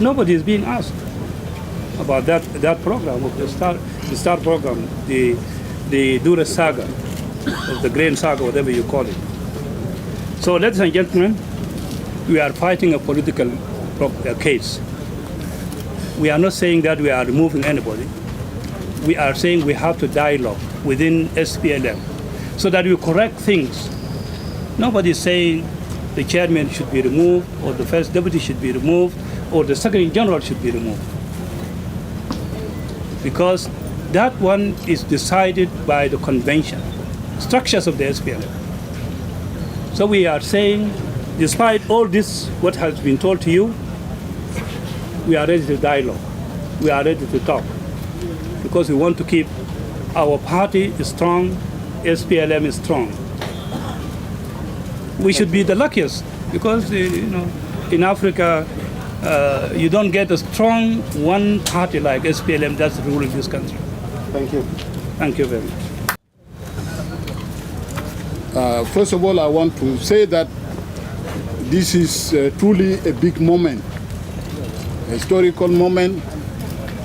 Nobody is being asked about that program of the STAR program, the Dura saga, of the grain saga, whatever you call it. So, ladies and gentlemen, we are fighting a political case. We are not saying that we are removing anybody. We are saying we have to dialogue within SPLM so that we correct things. Nobody is saying the chairman should be removed, or the first deputy should be removed, or the secretary general should be removed. Because that one is decided by the convention, structures of the SPLM. So we are saying, despite all this, what has been told to you, we are ready to dialogue. We are ready to talk. Because we want to keep our party strong, SPLM is strong. We should be the luckiest, because in Africa, you don't get a strong one party like SPLM that's ruling this country. Thank you. Thank you very much. First of all, I want to say that this is truly a big moment, a historical moment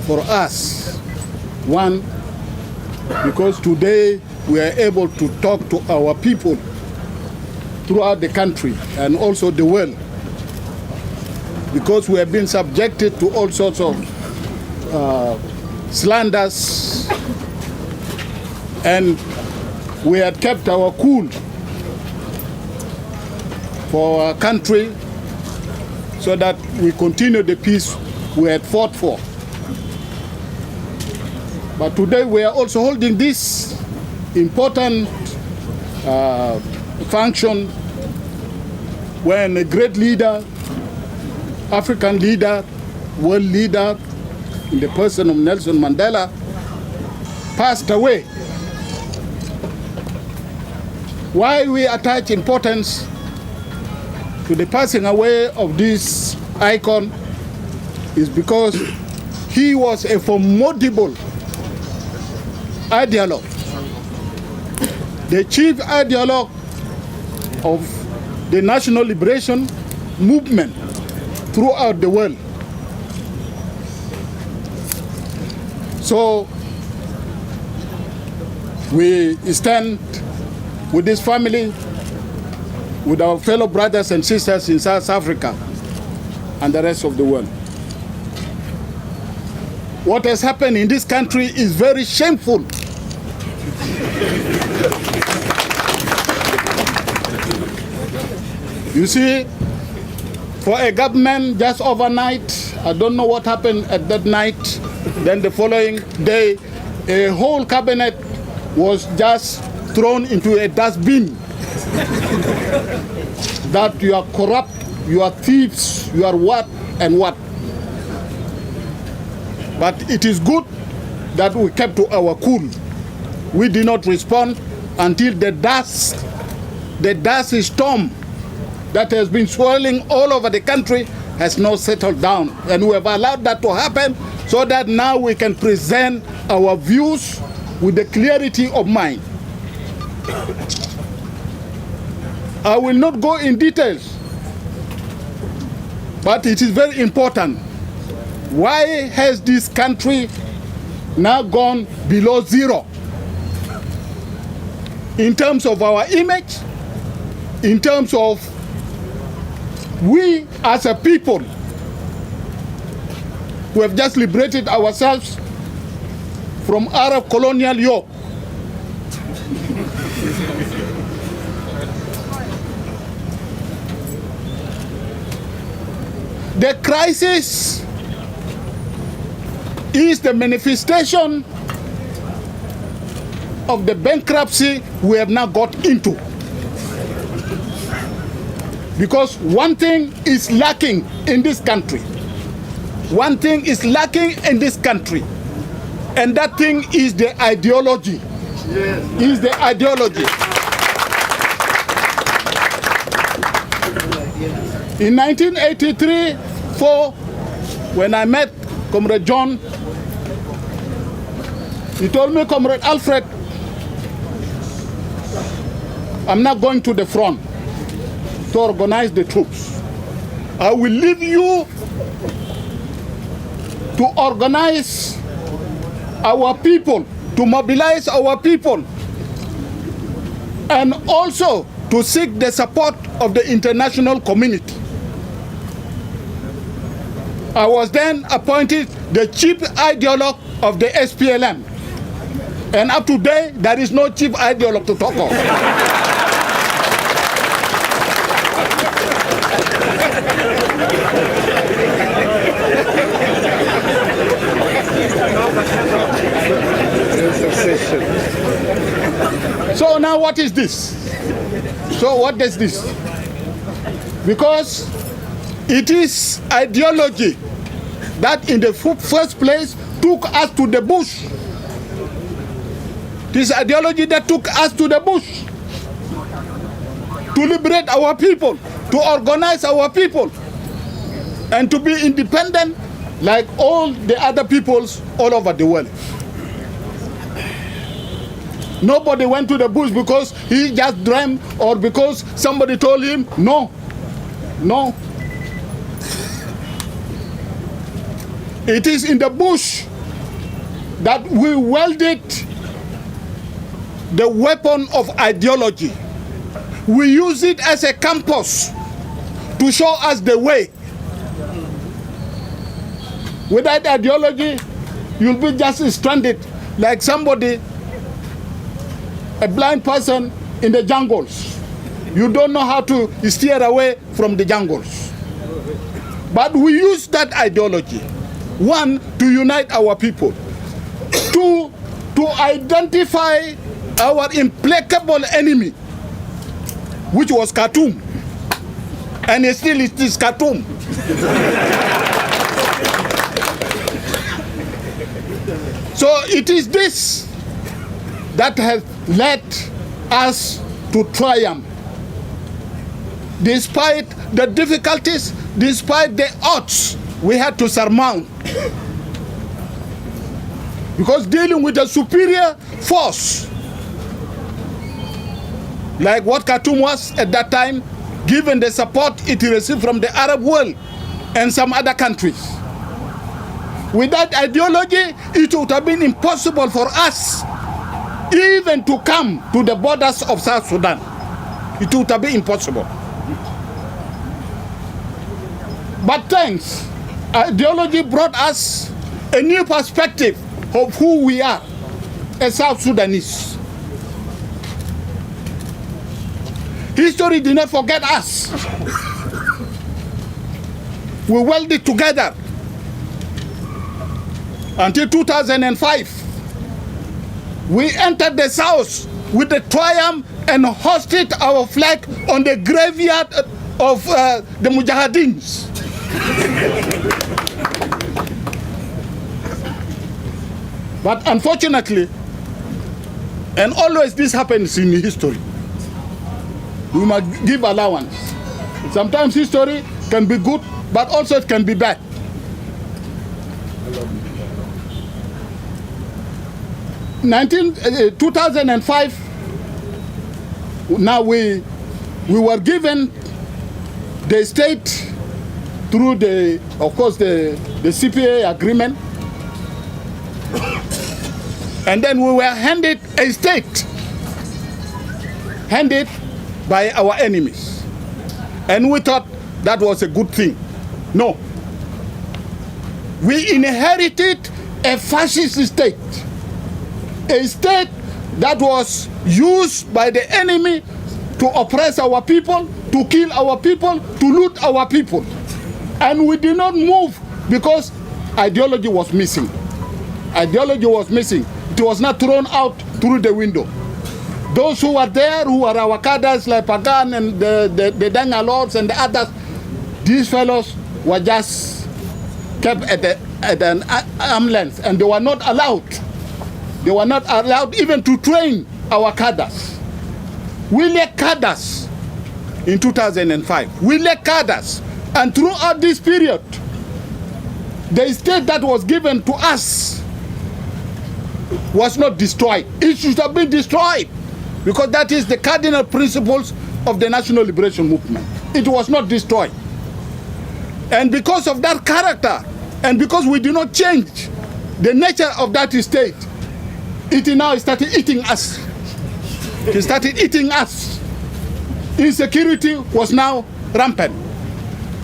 for us. One, because today we are able to talk to our people throughout the country and also the world, because we have been subjected to all sorts of slanders, and we had kept our cool for our country so that we continue the peace we had fought for. But today we are also holding this important function when a great leader, African leader, world leader, in the person of Nelson Mandela, passed away. Why we attach importance to the passing away of this icon is because he was a formidable ideologue, the chief ideologue of the national liberation movement throughout the world. So we stand with this family, with our fellow brothers and sisters in South Africa and the rest of the world. What has happened in this country is very shameful. You see, for a government just overnight, I don't know what happened at that night, then the following day, a whole cabinet was just thrown into a dustbin. That you are corrupt, you are thieves, you are what and what. But it is good that we kept to our cool. We did not respond until the dust storm that has been swirling all over the country has not settled down. And we have allowed that to happen so that now we can present our views with the clarity of mind. I will not go in details, but it is very important Why has this country now gone below zero in terms of our image, in terms of we as a people who have just liberated ourselves from Arab colonial yoke? The crisis is the manifestation of the bankruptcy we have now got into. Because one thing is lacking in this country. One thing is lacking in this country. And that thing is the ideology. Yes. Is the ideology. In 1983-4, when I met Comrade John, he told me, Comrade Alfred, I'm not going to the front to organize the troops. I will leave you to organize our people, to mobilize our people, and also to seek the support of the international community. I was then appointed the chief ideologue of the SPLM. And up to today, there is no chief ideologue to talk of. So now what is this? So what is this? Because it is ideology that in the first place took us to the bush. This ideology that took us to the bush to liberate our people, to organize our people, and to be independent like all the other peoples all over the world. Nobody went to the bush because he just dreamt or because somebody told him. No, no. It is in the bush that we wielded the weapon of ideology. We use it as a compass to show us the way. Without ideology, you'll be just stranded like somebody, a blind person in the jungles. You don't know how to steer away from the jungles. But we use that ideology. One, to unite our people. Two, to identify our implacable enemy, which was Khartoum. And still it is Khartoum. So it is this that has led us to triumph. Despite the difficulties, despite the odds we had to surmount. Because dealing with a superior force, like what Khartoum was at that time, given the support it received from the Arab world and some other countries. Without ideology, it would have been impossible for us even to come to the borders of South Sudan. It would have been impossible. But thanks, ideology brought us a new perspective of who we are as South Sudanese. History did not forget us. We welded together until 2005. We entered the South with the triumph and hoisted our flag on the graveyard of the Mujahideen. But unfortunately, and always this happens in history, we must give allowance. Sometimes history can be good, but also it can be bad. In 2005, now we were given the state through the CPA agreement. And then we were handed a state, handed by our enemies. And we thought that was a good thing. No. We inherited a fascist state, a state that was used by the enemy to oppress our people, to kill our people, to loot our people. And we did not move because ideology was missing. Ideology was missing. It was not thrown out through the window. Those who were there, who were our cadres like Pagan and the Danga Lords and the others, these fellows were just kept at an arm length, and they were not allowed. They were not allowed even to train our cadres. We lacked cadres in 2005. We lacked cadres. And throughout this period, the state that was given to us was not destroyed. It should have been destroyed, because that is the cardinal principles of the National Liberation Movement. It was not destroyed. And because of that character, and because we did not change the nature of that state, it now started eating us. It started eating us. Insecurity was now rampant.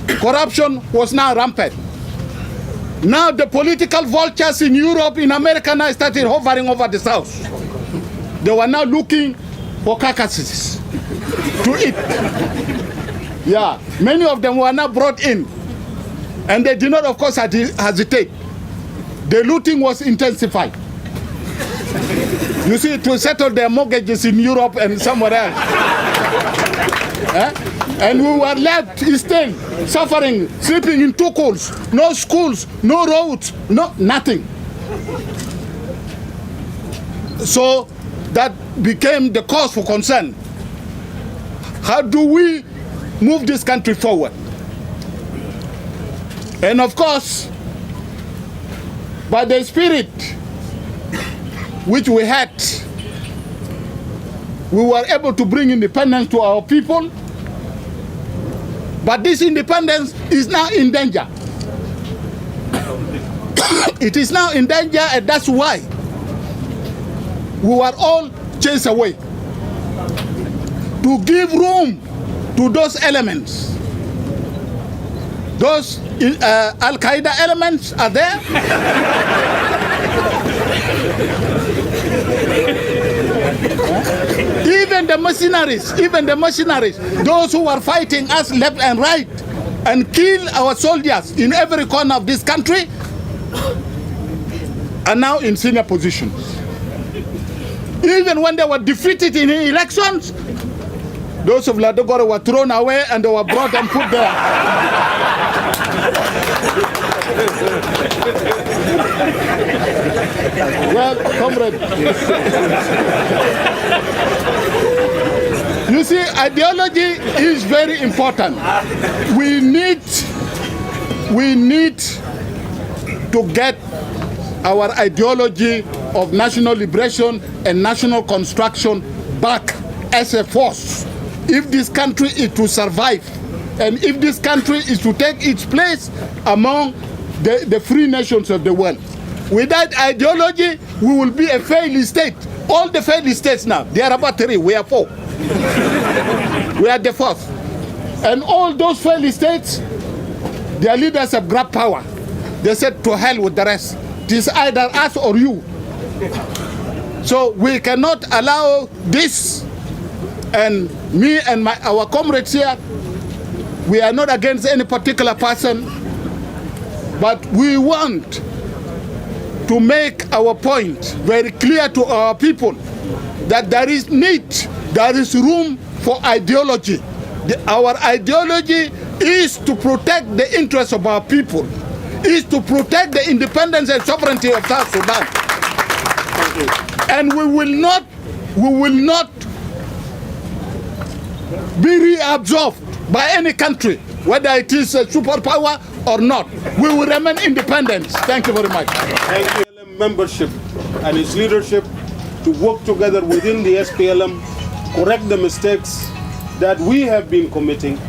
Corruption was now rampant. Now the political vultures in Europe, in America, now started hovering over the South. They were now looking for carcasses to eat. Yeah, many of them were now brought in. And they did not, of course, hesitate. The looting was intensified. You see, to settle their mortgages in Europe and somewhere else. And we were left still suffering, sleeping in tukul, no schools, no roads, no nothing. So that became the cause for concern. How do we move this country forward? And of course, by the spirit which we had, we were able to bring independence to our people. But this independence is now in danger. It is now in danger, and that's why we were all chased away. To give room to those elements. Those Al-Qaeda elements are there. Even the mercenaries, those who were fighting us left and right and kill our soldiers in every corner of this country, are now in senior positions. Even when they were defeated in elections, those of Ladogora were thrown away and they were brought and put there. Well, comrade, you see, ideology is very important. We need to get our ideology of national liberation and national construction back as a force. If this country is to survive, and if this country is to take its place among the free nations of the world. Without ideology, we will be a failed state. All the failed states now, they are about 3, we are 4. We are the 4th. And all those failed states, their leaders have grabbed power. They said, to hell with the rest. It is either us or you. So we cannot allow this. And me and our comrades here, we are not against any particular person, but we want to make our point very clear to our people that there is room for ideology. Our ideology is to protect the interests of our people, is to protect the independence and sovereignty of South Sudan. And we will not be reabsorbed by any country, whether it is a superpower or not. We will remain independent. Thank you very much. Thank you. Membership and its leadership to work together within the SPLM, correct the mistakes that we have been committing,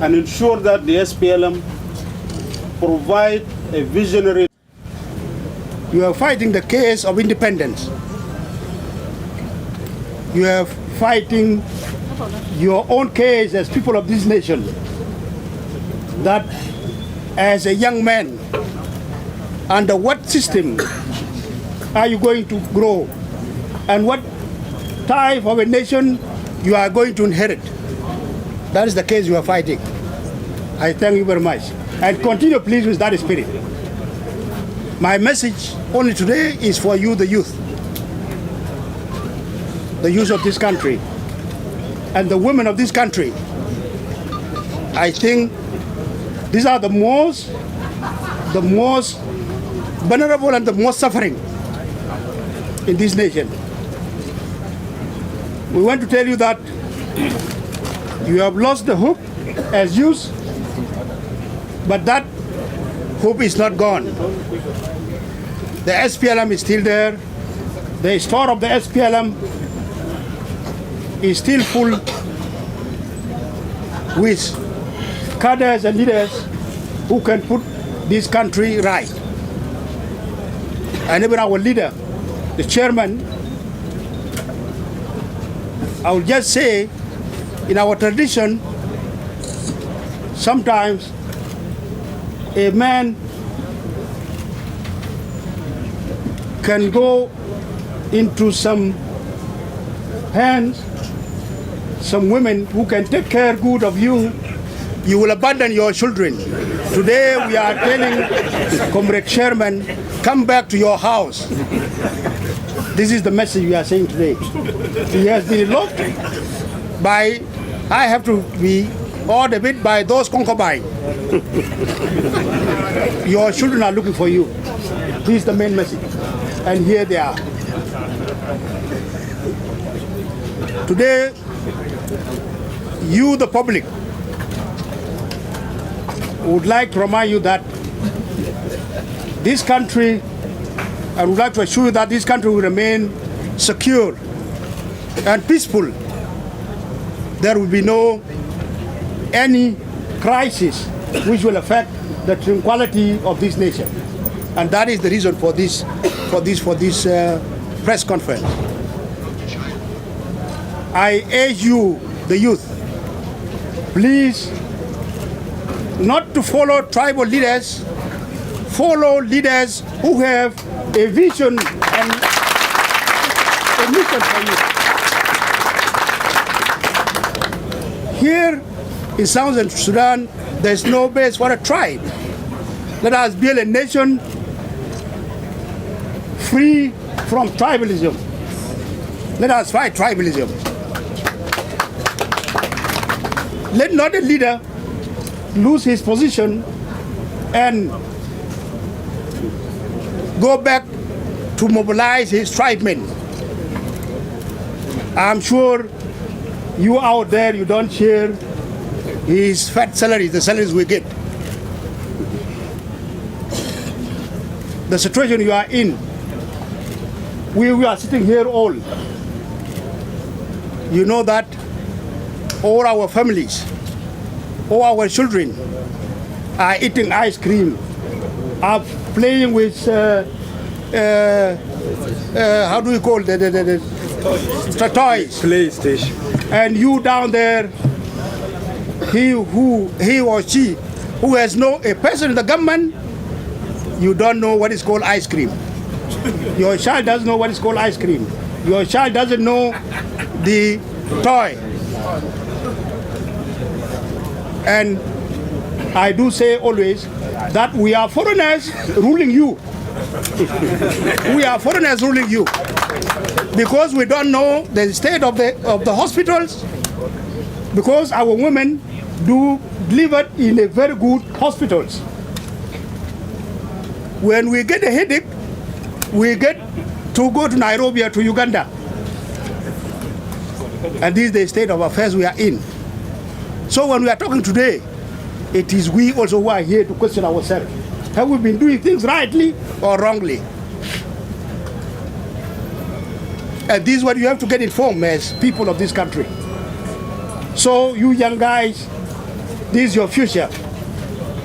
and ensure that the SPLM provide a visionary. You are fighting the case of independence. You are fighting your own case as people of this nation. That as a young man, under what system are you going to grow? And what type of a nation you are going to inherit? That is the case you are fighting. I thank you very much. And continue, please, with that spirit. My message only today is for you, the youth of this country, and the women of this country. I think these are the most vulnerable and the most suffering in this nation. We want to tell you that you have lost the hope as youth, but that hope is not gone. The SPLM is still there. The store of the SPLM is still full with cadres and leaders who can put this country right. And even our leader, the chairman, I will just say, in our tradition, sometimes a man can go into some hands, some women who can take care good of you. You will abandon your children. Today we are telling Comrade Chairman, come back to your house. This is the message we are saying today. He has been locked by, I have to be awed a bit by those concubines. Your children are looking for you. This is the main message. And here they are. Today, you, the public, would like to remind you that this country, I would like to assure you that this country will remain secure and peaceful. There will be no any crisis which will affect the tranquility of this nation, and that is the reason for this press conference. I urge you, the youth, please not to follow tribal leaders. Follow leaders who have a vision and a mission for you. Here in Southern Sudan, there's no base for a tribe. Let us build a nation free from tribalism. Let us fight tribalism. Let not a leader lose his position and go back to mobilize his tribesmen. I'm sure you out there, you don't share his fat salaries, the salaries we get. The situation you are in, we are sitting here all. You know that all our families, all our children are eating ice cream, are playing with, how do we call the toys? PlayStation. And you down there, he or she who has a person in the government, you don't know what is called ice cream. Your child doesn't know what is called ice cream. Your child doesn't know the toy. And I do say always that we are foreigners ruling you. We are foreigners ruling you. Because we don't know the state of the hospitals, because our women do deliver in a very good hospitals. When we get a headache, we get to go to Nairobi or to Uganda. And this is the state of affairs we are in. So when we are talking today, it is we also who are here to question ourselves. Have we been doing things rightly or wrongly? And this is what you have to get informed as people of this country. So you young guys, this is your future.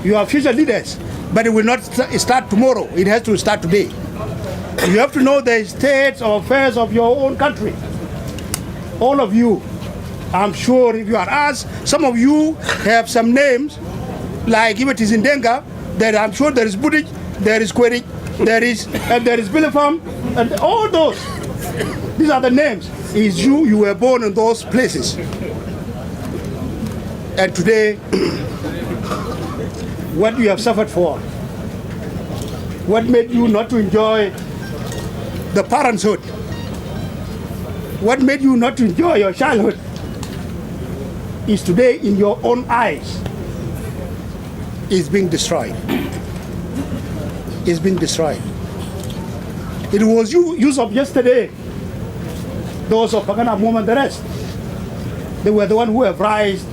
You are future leaders. but it will not start tomorrow. It has to start today. You have to know the states or affairs of your own country. All of you, I'm sure if you are asked, some of you have some names, like if it is in Denga, that I'm sure there is Budich, there is Query, there is Bilifam, and all those. These are the names. Is you were born in those places. And today, what you have suffered for, what made you not to enjoy the parenthood, what made you not to enjoy your childhood, is today in your own eyes is being destroyed. Is being destroyed. It was use of yesterday, those of Pagana Mum and the rest. They were the one who have rised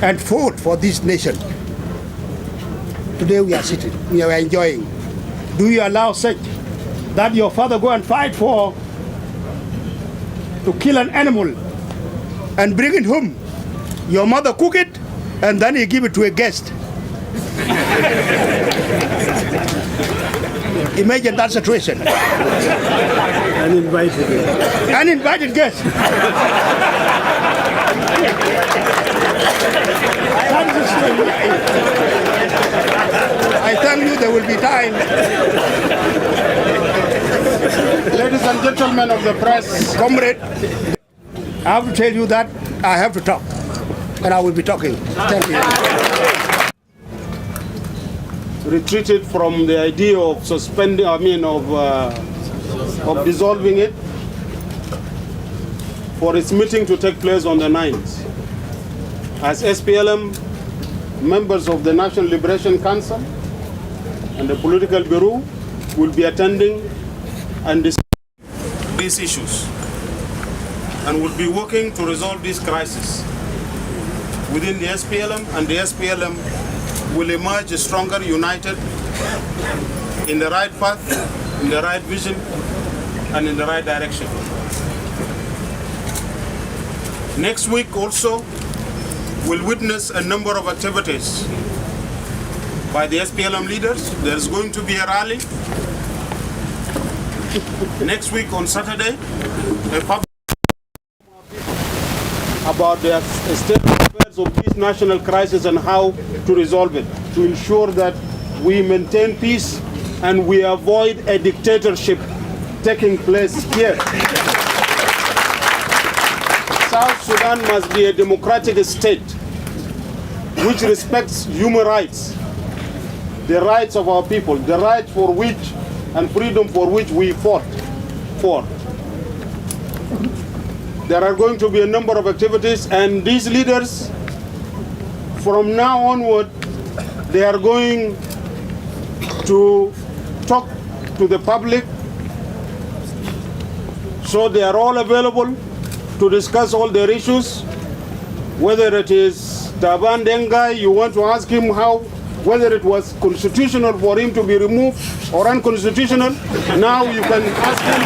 and fought for this nation. Today we are sitting, we are enjoying. Do you allow such that your father go and fight for to kill an animal and bring it home? Your mother cook it and then you give it to a guest. Imagine that situation. Uninvited guest. I tell you there will be time. Ladies and gentlemen of the press, Comrade, I have to tell you that I have to talk. And I will be talking. Thank you. retreated from the idea of suspending, of dissolving it, for its meeting to take place on the 9th. As SPLM, members of the National Liberation Council and the Political Bureau will be attending and discussing these issues, and will be working to resolve this crisis within the SPLM, and the SPLM will emerge stronger, united, in the right path, in the right vision, and in the right direction. Next week also, we'll witness a number of activities by the SPLM leaders. There is going to be a rally. Next week on Saturday, a public about the state of affairs of this national crisis and how to resolve it, to ensure that we maintain peace and we avoid a dictatorship taking place here. South Sudan must be a democratic state which respects human rights, the rights of our people, the rights for which and freedom for which we fought for. There are going to be a number of activities, and these leaders, from now onward, they are going to talk to the public, so they are all available to discuss all their issues. Whether it is Taban Dengai, you want to ask him how, whether it was constitutional for him to be removed or unconstitutional, now you can ask him.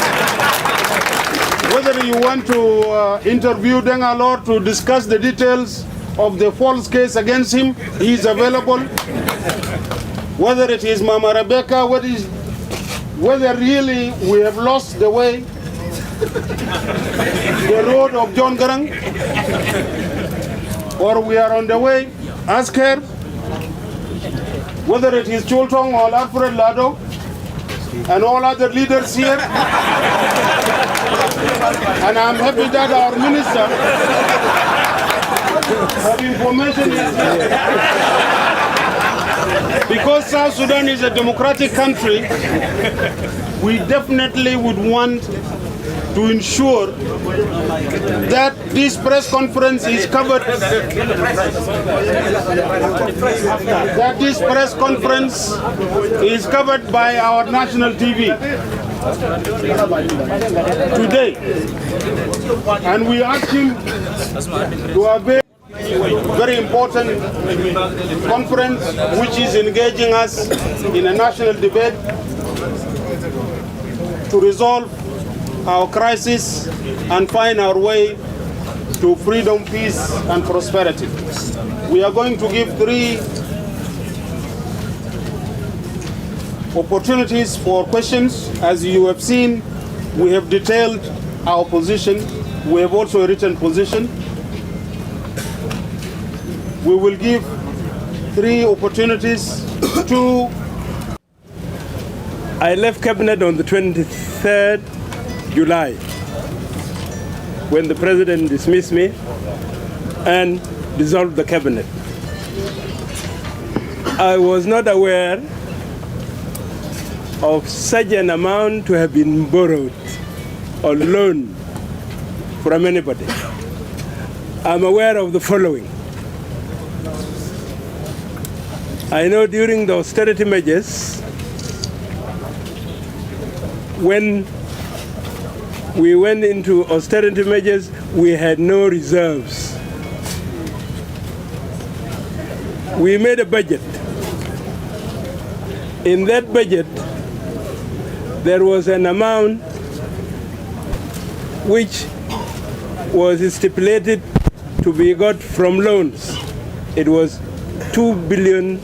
Whether you want to interview Denga Lord to discuss the details of the false case against him, he is available. Whether it is Mama Rebecca, whether really we have lost the way, the road of John Garang, or we are on the way, ask her. Whether it is Choltong or Alfred Lado and all other leaders here. And I'm happy that our minister of information is here. Because South Sudan is a democratic country, we definitely would want to ensure that this press conference is covered, that this press conference is covered by our national TV today. And we ask him to avail very important conference which is engaging us in a national debate to resolve our crisis and find our way to freedom, peace, and prosperity. We are going to give 3 opportunities for questions. As you have seen, we have detailed our position. We have also a written position. We will give 3 opportunities to... I left cabinet on the 23rd July when the president dismissed me and dissolved the cabinet. I was not aware of such an amount to have been borrowed or loaned from anybody. I'm aware of the following. I know during the austerity measures, when we went into austerity measures, we had no reserves. We made a budget. In that budget, there was an amount which was stipulated to be got from loans. It was 2 billion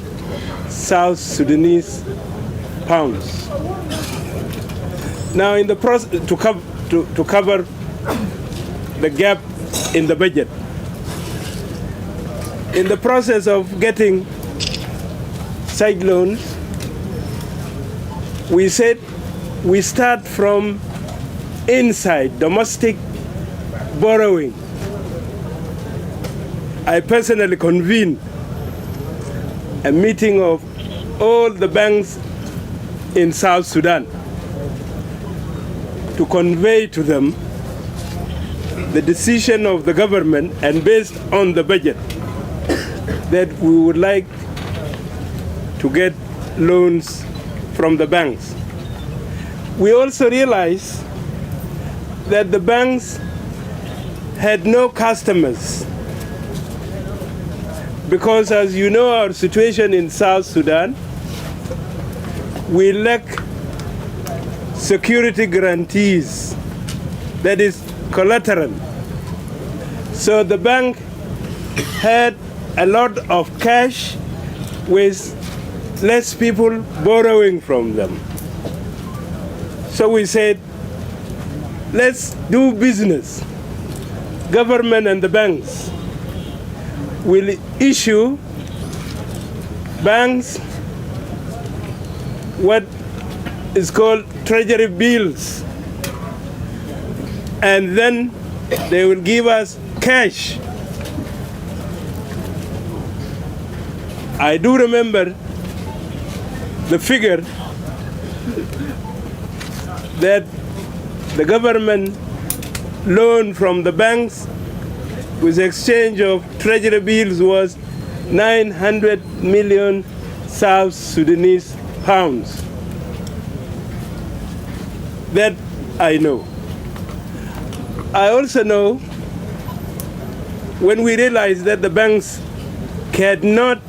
South Sudanese pounds. Now, in the process to cover the gap in the budget, in the process of getting side loans, we said we start from inside domestic borrowing. I personally convened a meeting of all the banks in South Sudan to convey to them the decision of the government, and based on the budget, that we would like to get loans from the banks. We also realized that the banks had no customers because, as you know, our situation in South Sudan, we lack security guarantees, that is collateral. So the bank had a lot of cash with less people borrowing from them. So we said, let's do business. Government and the banks will issue banks what is called treasury bills, and then they will give us cash. I do remember the figure that the government loan from the banks with exchange of treasury bills was 900 million South Sudanese pounds. That I know. I also know when we realized that the banks cannot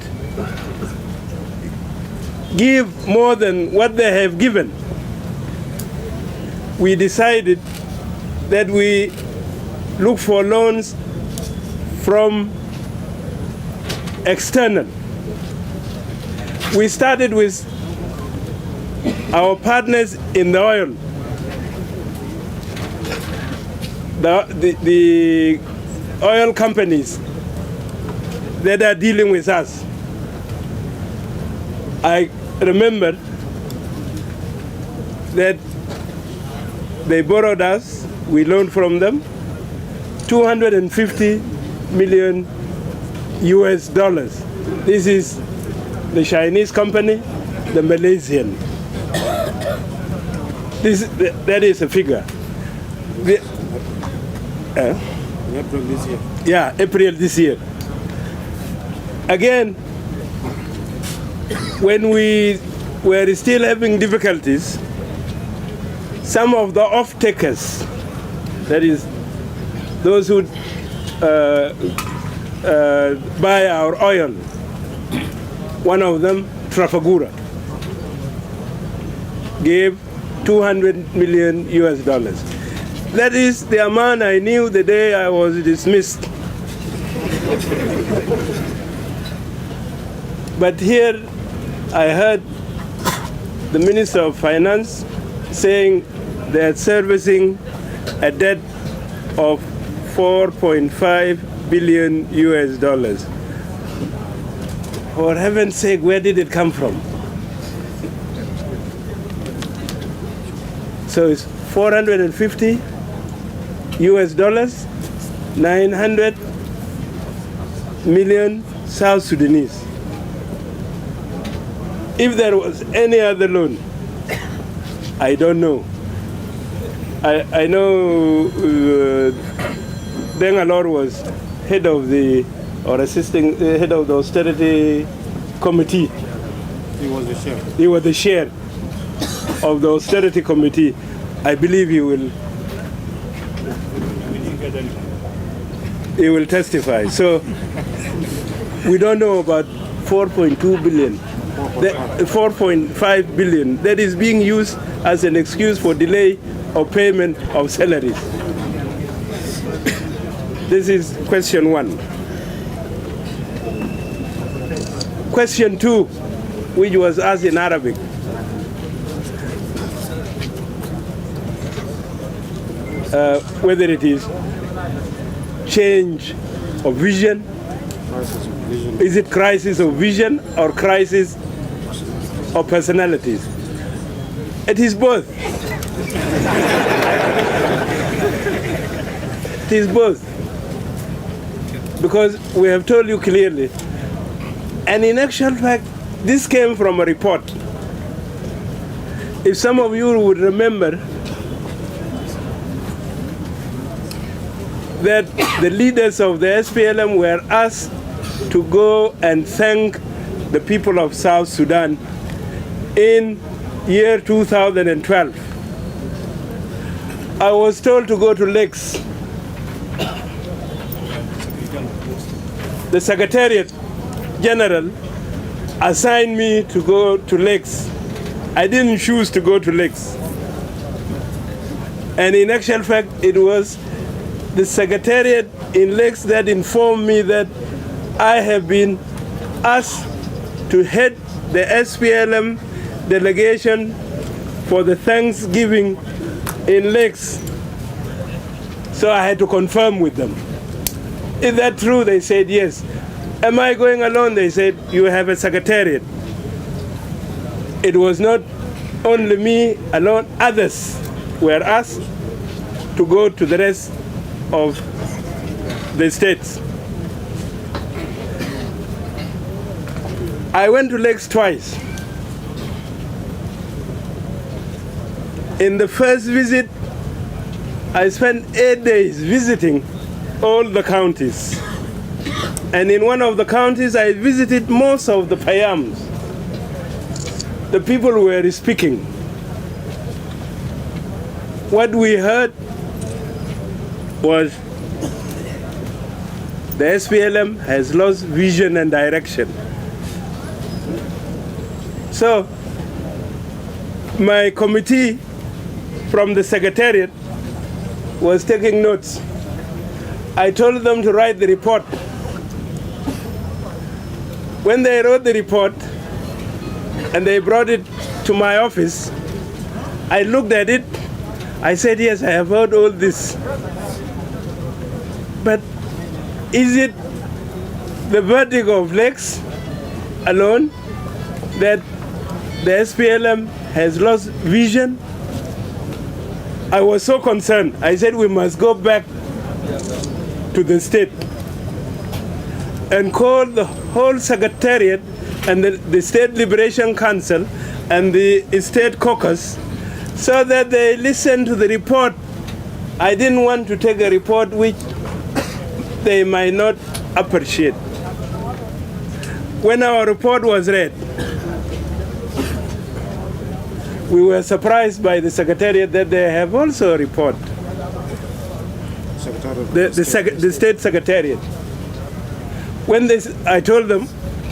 give more than what they have given, we decided that we look for loans from external. We started with our partners in the oil. The oil companies that are dealing with us. I remember that they borrowed us, we loaned from them $250 million US dollars. This is the Chinese company, the Malaysian. That is a figure. April this year. Yeah, April this year. Again, when we were still having difficulties, some of the off-takers, that is, those who buy our oil, one of them, Trafigura, gave 200 million US dollars. That is the amount I knew the day I was dismissed. But here I heard the Minister of Finance saying they are servicing a debt of 4.5 billion US dollars. For heaven's sake, where did it come from? So it's 450 US dollars, 900 million South Sudanese. If there was any other loan, I don't know. I know Deng Alor was head of the, or assisting head of the austerity committee. He was the chair. He was the chair of the austerity committee. I believe he will testify. So we don't know about 4.2 billion, 4.5 billion that is being used as an excuse for delay of payment of salaries. This is question one. Question two, which was asked in Arabic. Whether it is change of vision, is it crisis of vision or crisis of personalities? It is both. It is both. Because we have told you clearly, and in actual fact, this came from a report. If some of you would remember that the leaders of the SPLM were asked to go and thank the people of South Sudan in year 2012. I was told to go to Lakes. The Secretariat General assigned me to go to Lakes. I didn't choose to go to Lakes. And in actual fact, it was the Secretariat in Lakes that informed me that I have been asked to head the SPLM delegation for the Thanksgiving in Lakes. So I had to confirm with them. Is that true? They said yes. Am I going alone? They said, you have a secretariat. It was not only me alone, others were asked to go to the rest of the states. I went to Lakes twice. In the first visit, I spent 8 days visiting all the counties. And in one of the counties, I visited most of the Payams. The people were speaking. What we heard was the SPLM has lost vision and direction. So my committee from the Secretariat was taking notes. I told them to write the report. When they wrote the report and they brought it to my office, I looked at it. I said, yes, I have heard all this. But is it the verdict of Lakes alone that the SPLM has lost vision? I was so concerned. I said we must go back to the state and call the whole Secretariat and the State Liberation Council and the State Caucus so that they listen to the report. I didn't want to take a report which they might not appreciate. When our report was read, we were surprised by the Secretariat that they have also a report. The State Secretariat. When I told them,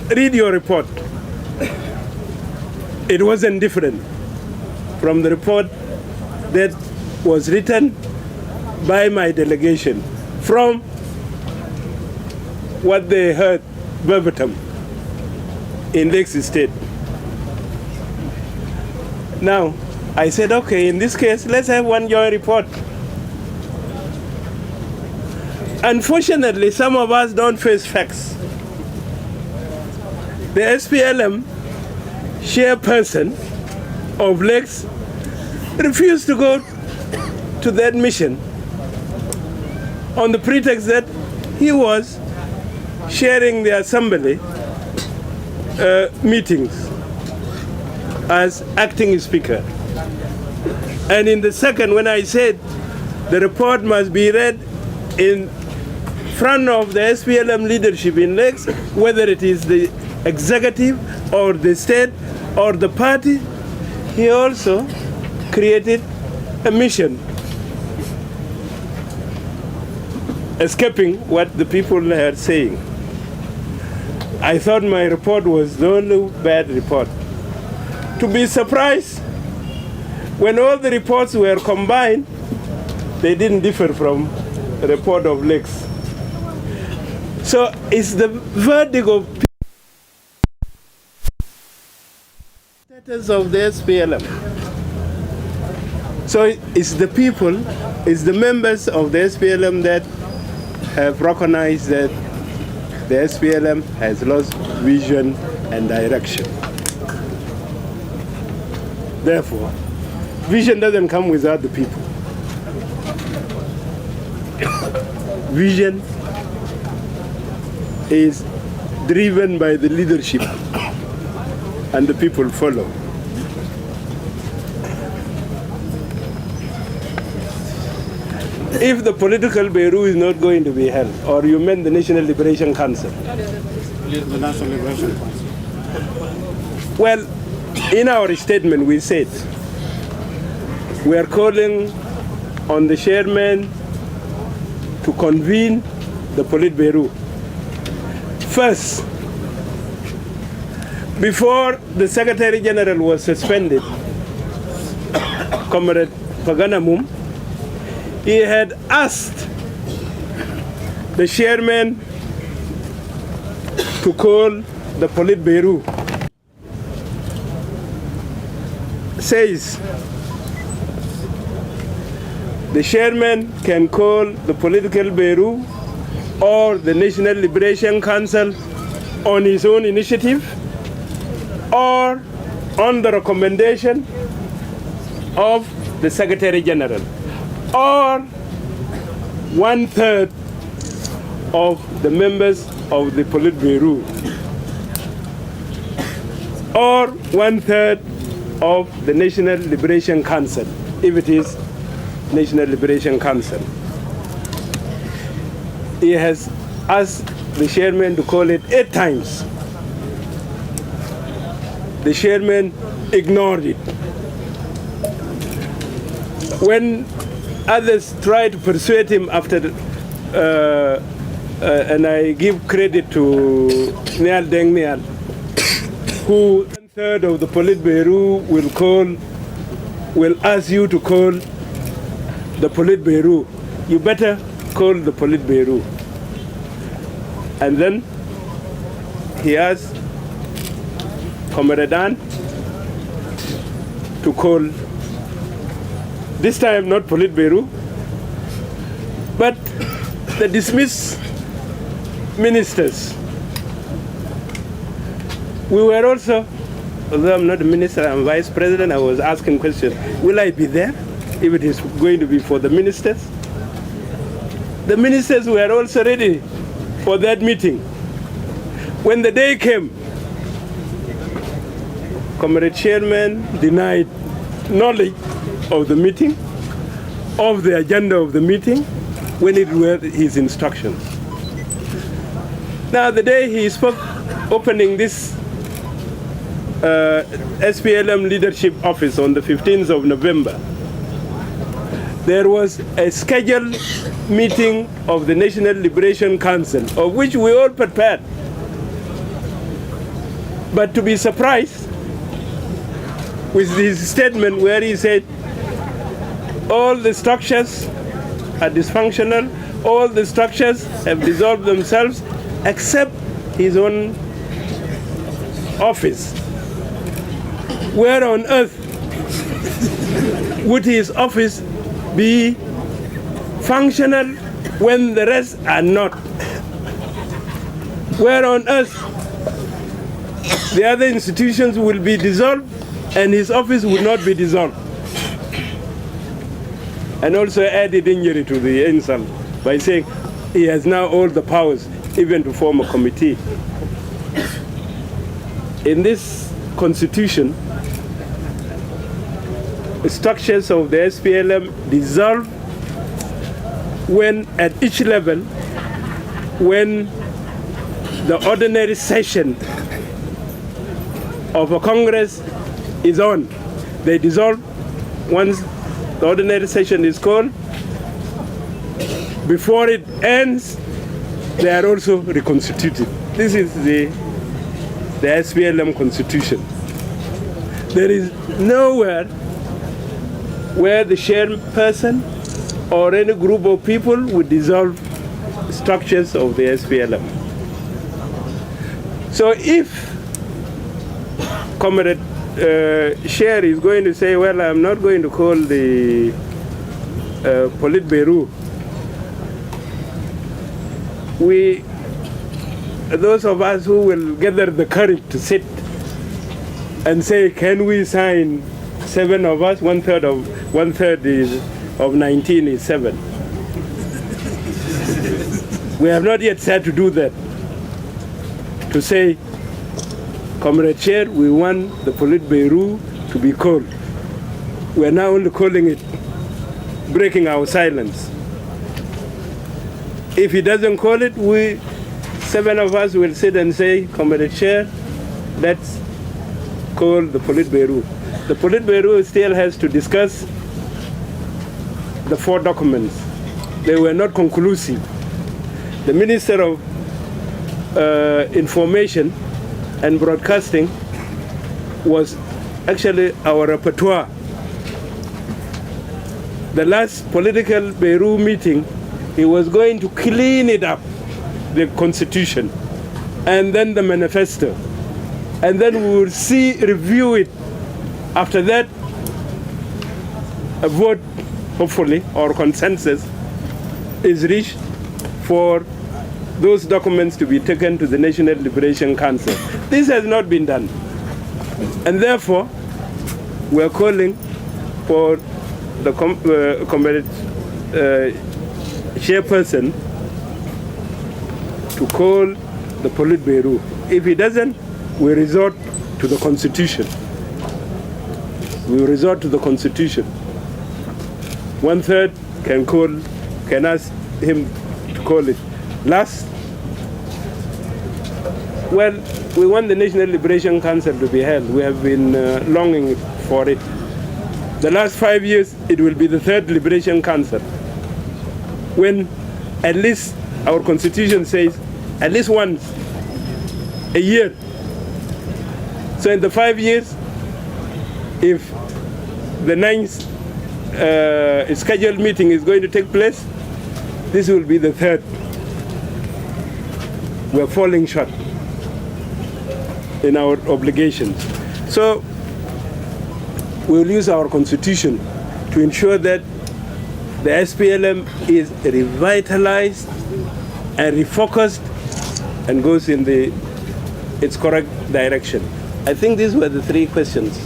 read your report. It wasn't different from the report that was written by my delegation from what they heard verbatim in Lakes State. Now, I said, okay, in this case, let's have one joint report. Unfortunately, some of us don't face facts. The SPLM chairperson of Lakes refused to go to that mission on the pretext that he was chairing the assembly meetings as acting speaker. And in the second, when I said the report must be read in front of the SPLM leadership in Lakes, whether it is the executive or the state or the party, he also created a mission, escaping what the people are saying. I thought my report was the only bad report. To be surprised, when all the reports were combined, they didn't differ from the report of Lakes. So it's the verdict of status of the SPLM. So it's the people, it's the members of the SPLM that have recognized that the SPLM has lost vision and direction. Therefore, vision doesn't come without the people. Vision is driven by the leadership and the people follow. If the political bureau is not going to be held, or you meant the National Liberation Council? The National Liberation Council. Well, in our statement we said we are calling on the chairman to convene the Politburo. First, before the Secretary General was suspended, Comrade Paganamum, he had asked the chairman to call the Politburo. Says the chairman can call the political bureau or the National Liberation Council on his own initiative or on the recommendation of the Secretary General, or 1/3 of the members of the Politburo, or 1/3 of the National Liberation Council, if it is National Liberation Council. He has asked the chairman to call it 8 times. The chairman ignored it. When others tried to persuade him after, and I give credit to Nial Deng Nial, who 1/3 of the Politburo will ask you to call the Politburo. You better call the Politburo. And then he asked Comrade Dan to call, this time not Politburo, but the dismissed ministers. We were also, although I'm not a minister, I'm vice president, I was asking questions. Will I be there if it is going to be for the ministers? The ministers were also ready for that meeting. When the day came, Comrade Chairman denied knowledge of the meeting, of the agenda of the meeting, when it were his instructions. Now, the day he spoke opening this SPLM leadership office on the 15th of November, there was a scheduled meeting of the National Liberation Council, of which we all prepared. But to be surprised with his statement where he said all the structures are dysfunctional, all the structures have dissolved themselves except his own office. Where on earth would his office be functional when the rest are not? Where on earth the other institutions will be dissolved and his office will not be dissolved? And also added injury to the insult by saying he has now all the powers even to form a committee. In this constitution, the structures of the SPLM dissolve when at each level, when the ordinary session of a Congress is on, they dissolve. Once the ordinary session is called, before it ends, they are also reconstituted. This is the SPLM constitution. There is nowhere where the chairperson or any group of people would dissolve structures of the SPLM. So if Comrade Sher is going to say, well, I'm not going to call the Politburo, those of us who will gather the courage to sit and say, can we sign 7 of us? One third of 19 is 7. We have not yet said to do that. To say, Comrade Chair, we want the Politburo to be called. We are now only calling it, breaking our silence. If he doesn't call it, 7 of us will sit and say, Comrade Chair, let's call the Politburo. The Politburo still has to discuss the 4 documents. They were not conclusive. The Minister of Information and Broadcasting was actually our repertoire. The last political Bureau meeting, he was going to clean it up, the constitution, and then the manifesto. And then we will review it. After that, a vote, hopefully, or consensus is reached for those documents to be taken to the National Liberation Council. This has not been done. And therefore, we are calling for the chairperson to call the Politburo. If he doesn't, we resort to the Constitution. We resort to the Constitution. 1/3 can ask him to call it. Last, well, we want the National Liberation Council to be held. We have been longing for it. The last 5 years, it will be the 3rd Liberation Council, when at least our Constitution says at least once a year. So in the 5 years, if the 9th scheduled meeting is going to take place, this will be the 3rd. We're falling short in our obligations. So we'll use our Constitution to ensure that the SPLM is revitalized and refocused and goes in its correct direction. I think these were the 3 questions.